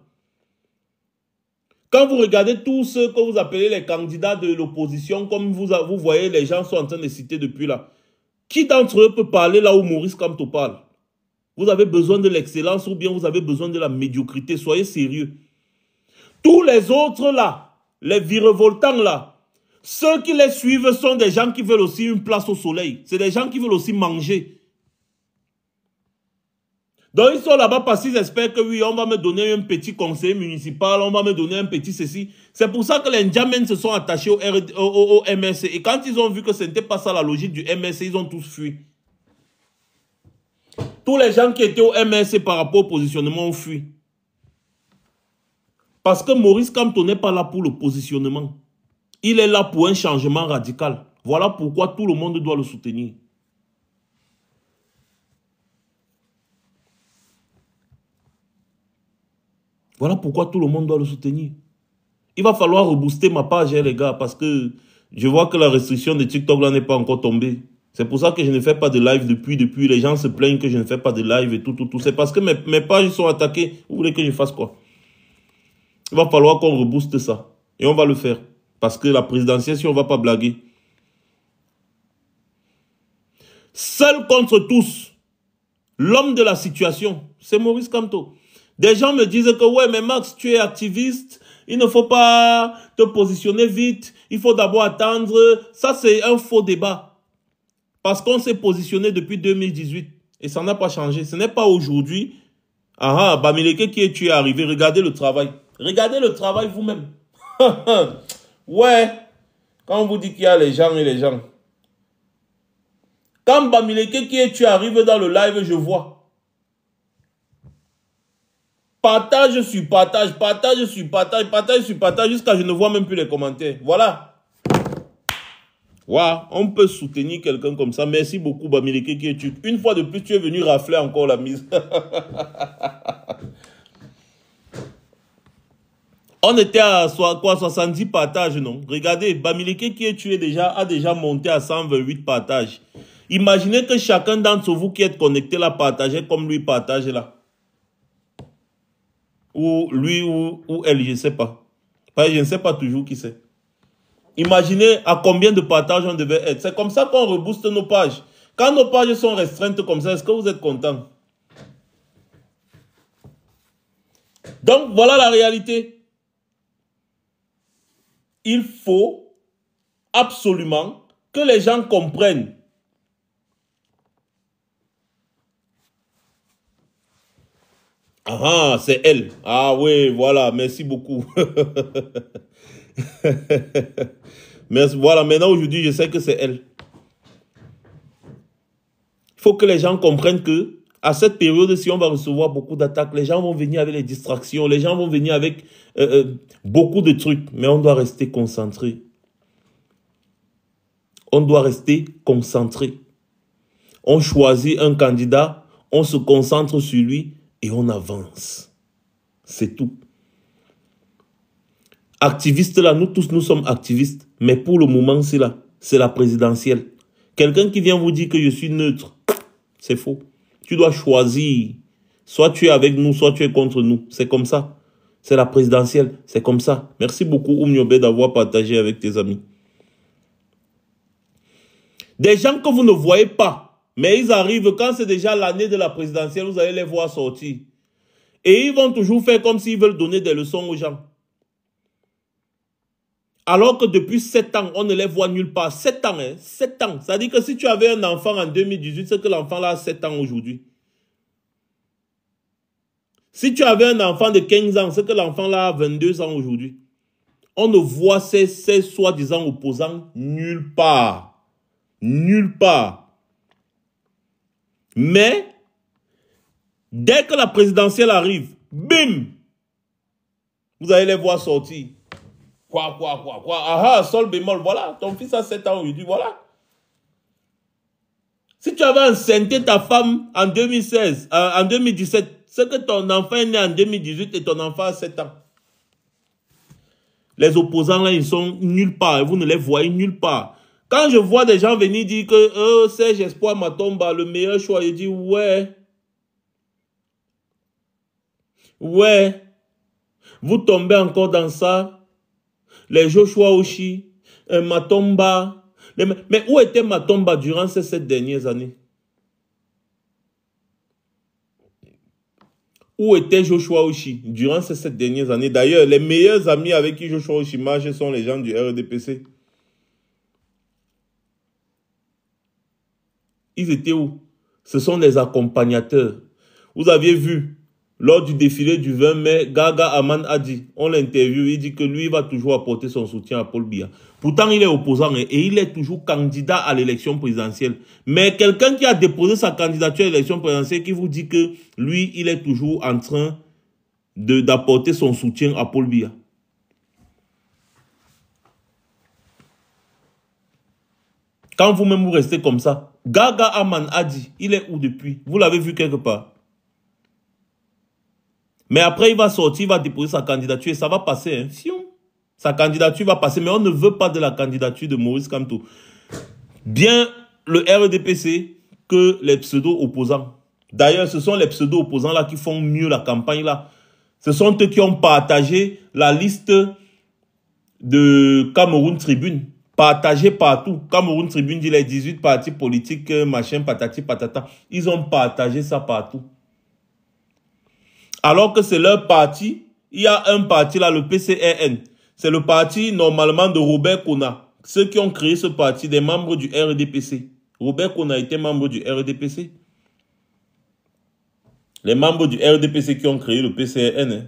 Quand vous regardez tous ceux que vous appelez les candidats de l'opposition, comme vous voyez, les gens sont en train de citer depuis là. Qui d'entre eux peut parler là où Maurice Kamto parle? Vous avez besoin de l'excellence ou bien vous avez besoin de la médiocrité. Soyez sérieux. Tous les autres là, les virevoltants là, ceux qui les suivent sont des gens qui veulent aussi une place au soleil. C'est des gens qui veulent aussi manger. Donc ils sont là-bas parce qu'ils espèrent que oui, on va me donner un petit conseiller municipal, on va me donner un petit ceci. C'est pour ça que les Ndjamens se sont attachés au MSC. Et quand ils ont vu que ce n'était pas ça la logique du MSC, ils ont tous fui. Tous les gens qui étaient au MSC par rapport au positionnement ont fui. Parce que Maurice Kamto n'est pas là pour le positionnement. Il est là pour un changement radical. Voilà pourquoi tout le monde doit le soutenir. Voilà pourquoi tout le monde doit le soutenir. Il va falloir rebooster ma page, les gars, parce que je vois que la restriction de TikTok là n'est pas encore tombée. C'est pour ça que je ne fais pas de live depuis. Les gens se plaignent que je ne fais pas de live et tout. C'est parce que mes pages sont attaquées. Vous voulez que je fasse quoi? Il va falloir qu'on rebooste ça. Et on va le faire. Parce que la présidentielle, si on ne va pas blaguer. Seul contre tous, l'homme de la situation, c'est Maurice Kamto. Des gens me disent que ouais, mais Max, tu es activiste. Il ne faut pas te positionner vite. Il faut d'abord attendre. Ça, c'est un faux débat. Parce qu'on s'est positionné depuis 2018. Et ça n'a pas changé. Ce n'est pas aujourd'hui. Ah, Bamileke qui est tué arrivé. Regardez le travail. Regardez le travail vous-même. Ouais. Quand on vous dit qu'il y a les gens et les gens. Quand Bamileke qui est tué arrive dans le live, je vois. Partage sur partage. Partage sur partage. Partage sur partage. Jusqu'à je ne vois même plus les commentaires. Voilà. Wow, on peut soutenir quelqu'un comme ça. Merci beaucoup, Bamileke qui est tué. Une fois de plus, tu es venu rafler encore la mise. On était à quoi, 70 partages, non? Regardez, Bamileke qui est tué a déjà monté à 128 partages. Imaginez que chacun d'entre vous qui êtes connecté là partagez comme lui partage là. Ou lui ou elle, je ne sais pas. Je ne sais pas toujours qui c'est. Imaginez à combien de partages on devait être. C'est comme ça qu'on rebooste nos pages. Quand nos pages sont restreintes comme ça, est-ce que vous êtes content? Donc, voilà la réalité. Il faut absolument que les gens comprennent. Ah, c'est elle. Ah oui, voilà, merci beaucoup. Merci. Voilà, maintenant aujourd'hui, je sais que c'est elle. Il faut que les gens comprennent que à cette période, si on va recevoir beaucoup d'attaques, les gens vont venir avec les distractions, les gens vont venir avec beaucoup de trucs, mais on doit rester concentré. On doit rester concentré. On choisit un candidat, on se concentre sur lui et on avance. C'est tout. Activistes là, nous tous, nous sommes activistes. Mais pour le moment, c'est là. C'est la présidentielle. Quelqu'un qui vient vous dire que je suis neutre, c'est faux. Tu dois choisir. Soit tu es avec nous, soit tu es contre nous. C'est comme ça. C'est la présidentielle. C'est comme ça. Merci beaucoup, Oumniobé, d'avoir partagé avec tes amis. Des gens que vous ne voyez pas, mais ils arrivent quand c'est déjà l'année de la présidentielle, vous allez les voir sortir. Et ils vont toujours faire comme s'ils veulent donner des leçons aux gens. Alors que depuis 7 ans, on ne les voit nulle part. 7 ans, hein? 7 ans. Ça veut dire que si tu avais un enfant en 2018, c'est que l'enfant là a 7 ans aujourd'hui. Si tu avais un enfant de 15 ans, c'est que l'enfant là a 22 ans aujourd'hui. On ne voit ces soi-disant opposants nulle part. Nulle part. Mais, dès que la présidentielle arrive, bim, vous allez les voir sortir. Quoi. Ah, sol bémol, voilà. Ton fils a 7 ans aujourd'hui, voilà. Si tu avais enceinté ta femme en 2016, en 2017, c'est que ton enfant est né en 2018 et ton enfant a 7 ans. Les opposants là, ils sont nulle part. Vous ne les voyez nulle part. Quand je vois des gens venir dire que Serge Espoir Matomba, le meilleur choix, je dis ouais. Ouais. Vous tombez encore dans ça. Les Joshua Oshi, Matomba. Mais où était Matomba durant ces 7 dernières années? Où était Joshua Oshi durant ces 7 dernières années? D'ailleurs, les meilleurs amis avec qui Joshua Oshi marche sont les gens du RDPC. Ils étaient où? Ce sont des accompagnateurs. Vous aviez vu, lors du défilé du 20 mai, Gaga Aman a dit, on l'interviewe, il dit que lui va toujours apporter son soutien à Paul Biya. Pourtant, il est opposant et il est toujours candidat à l'élection présidentielle. Mais quelqu'un qui a déposé sa candidature à l'élection présidentielle, qui vous dit que lui, il est toujours en train d'apporter son soutien à Paul Biya. Quand vous-même vous restez comme ça, Gaga Aman a dit, il est où depuis? Vous l'avez vu quelque part? Mais après, il va sortir, il va déposer sa candidature et ça va passer. Hein. Fion. Sa candidature va passer, mais on ne veut pas de la candidature de Maurice Kamto. Bien le RDPC que les pseudo-opposants. D'ailleurs, ce sont les pseudo-opposants-là qui font mieux la campagne-là. Ce sont eux qui ont partagé la liste de Cameroun Tribune. Partagé partout. Cameroun Tribune dit les 18 partis politiques, machin, patati, patata. Ils ont partagé ça partout. Alors que c'est leur parti, il y a un parti là, le PCRN. C'est le parti normalement de Robert Kona. Ceux qui ont créé ce parti, des membres du RDPC. Robert Kona était membre du RDPC. Les membres du RDPC qui ont créé le PCRN. Hein.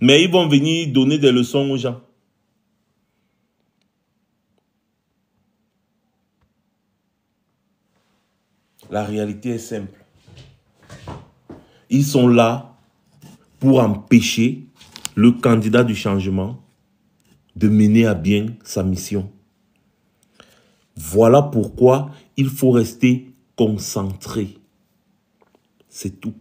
Mais ils vont venir donner des leçons aux gens. La réalité est simple. Ils sont là pour empêcher le candidat du changement de mener à bien sa mission. Voilà pourquoi il faut rester concentré. C'est tout.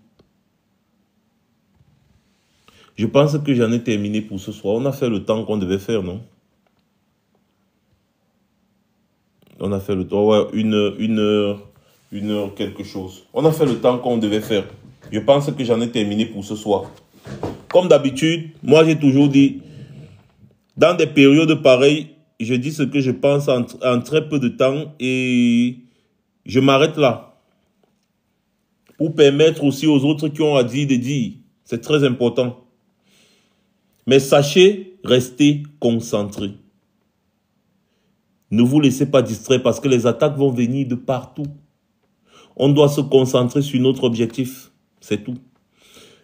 Je pense que j'en ai terminé pour ce soir. On a fait le temps qu'on devait faire, non? On a fait le temps, ouais, une heure quelque chose. On a fait le temps qu'on devait faire. Je pense que j'en ai terminé pour ce soir. Comme d'habitude, moi j'ai toujours dit, dans des périodes pareilles, je dis ce que je pense en très peu de temps et je m'arrête là. Pour permettre aussi aux autres qui ont à dire de dire. C'est très important. Mais sachez rester concentrés. Ne vous laissez pas distraire parce que les attaques vont venir de partout. On doit se concentrer sur notre objectif. C'est tout.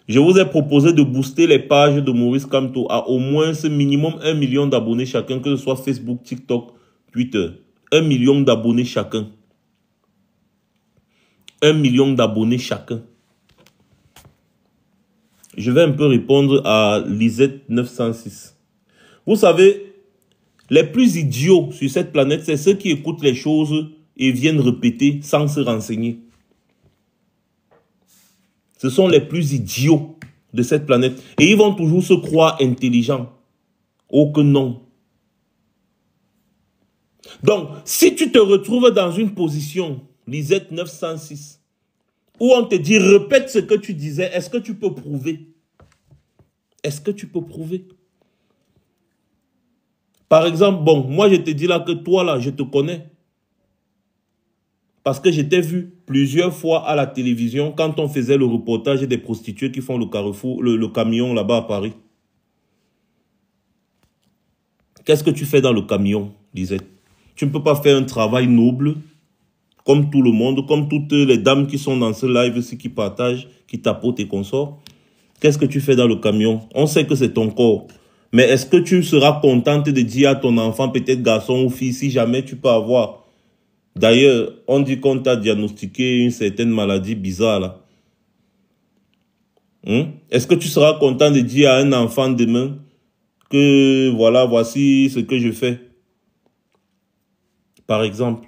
Je vous ai proposé de booster les pages de Maurice Kamto à au moins ce minimum 1 million d'abonnés chacun, que ce soit Facebook, TikTok, Twitter. 1 million d'abonnés chacun. 1 million d'abonnés chacun. Je vais un peu répondre à Lisette 906. Vous savez, les plus idiots sur cette planète, c'est ceux qui écoutent les choses et viennent répéter sans se renseigner. Ce sont les plus idiots de cette planète. Et ils vont toujours se croire intelligents. Oh que non. Donc, si tu te retrouves dans une position, Lisette 906, où on te dit, répète ce que tu disais, est-ce que tu peux prouver? Est-ce que tu peux prouver? Par exemple, bon, moi je te dis là que toi là, je te connais. Parce que je t'ai vu plusieurs fois à la télévision quand on faisait le reportage des prostituées qui font le carrefour, le camion là-bas à Paris. Qu'est-ce que tu fais dans le camion, Lisette? Tu ne peux pas faire un travail noble, comme tout le monde, comme toutes les dames qui sont dans ce live aussi, qui partagent, qui tapotent et consorts. Qu'est-ce que tu fais dans le camion? On sait que c'est ton corps. Mais est-ce que tu seras contente de dire à ton enfant, peut-être garçon ou fille, si jamais tu peux avoir... D'ailleurs, on dit qu'on t'a diagnostiqué une certaine maladie bizarre là. Est-ce que tu seras content de dire à un enfant demain que voilà, voici ce que je fais? Par exemple.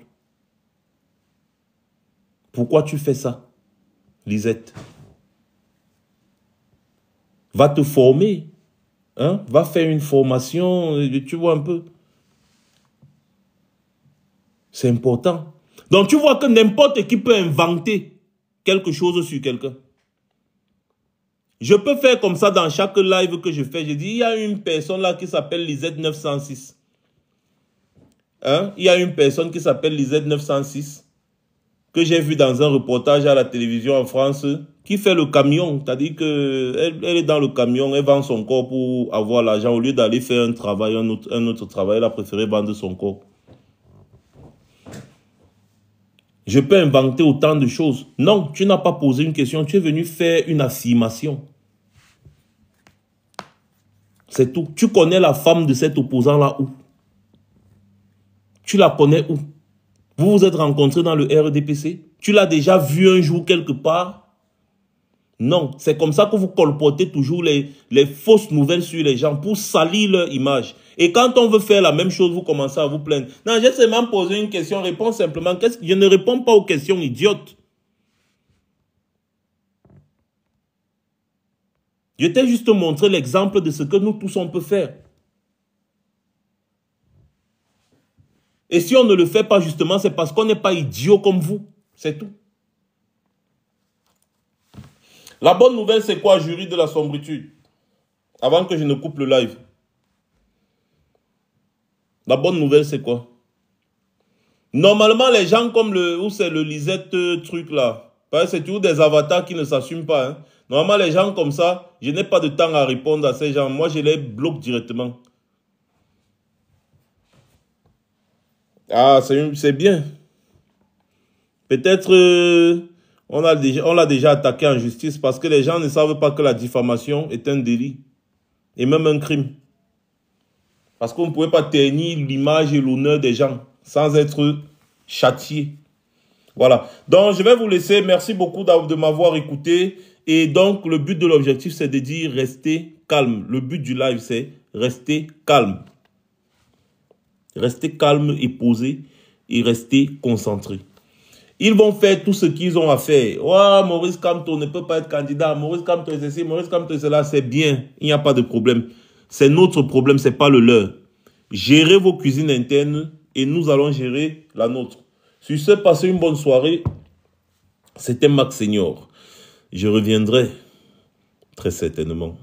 Pourquoi tu fais ça, Lisette? Va te former. Hein? Va faire une formation, tu vois un peu. C'est important. Donc tu vois que n'importe qui peut inventer quelque chose sur quelqu'un. Je peux faire comme ça dans chaque live que je fais. Je dis, il y a une personne là qui s'appelle Lisette 906. Hein? Il y a une personne qui s'appelle Lisette 906 que j'ai vu dans un reportage à la télévision en France qui fait le camion. C'est-à-dire qu'elle est dans le camion, elle vend son corps pour avoir l'argent. Au lieu d'aller faire un travail, un autre travail, elle a préféré vendre son corps. Je peux inventer autant de choses. Non, tu n'as pas posé une question, tu es venu faire une affirmation. C'est tout. Tu connais la femme de cet opposant-là où? Tu la connais où? Vous vous êtes rencontrés dans le RDPC? Tu l'as déjà vu un jour quelque part? Non, c'est comme ça que vous colportez toujours les fausses nouvelles sur les gens pour salir leur image. Et quand on veut faire la même chose, vous commencez à vous plaindre. Non, j'ai seulement posé une question, réponds simplement. Je ne réponds pas aux questions idiotes. Je t'ai juste montré l'exemple de ce que nous tous on peut faire. Et si on ne le fait pas justement, c'est parce qu'on n'est pas idiot comme vous. C'est tout. La bonne nouvelle, c'est quoi, jury de la sombritude? Avant que je ne coupe le live. La bonne nouvelle, c'est quoi? Normalement, les gens comme où c'est le Lisette truc là, c'est toujours des avatars qui ne s'assument pas. Hein. Normalement, les gens comme ça, je n'ai pas de temps à répondre à ces gens. Moi, je les bloque directement. Ah, c'est bien. Peut-être on l'a déjà attaqué en justice parce que les gens ne savent pas que la diffamation est un délit. Et même un crime. Parce qu'on ne pouvait pas ternir l'image et l'honneur des gens sans être châtié. Voilà. Donc, je vais vous laisser. Merci beaucoup de m'avoir écouté. Et donc, le but de l'objectif, c'est de dire restez calme. Le but du live, c'est rester calme. Restez calme et posé et restez concentré. Ils vont faire tout ce qu'ils ont à faire. Oh, Maurice Kamto ne peut pas être candidat. Maurice Kamto est ceci, Maurice Kamto est cela. C'est bien. Il n'y a pas de problème. C'est notre problème, ce n'est pas le leur. Gérez vos cuisines internes et nous allons gérer la nôtre. Sur ce, passez une bonne soirée. C'était Max Senior. Je reviendrai très certainement.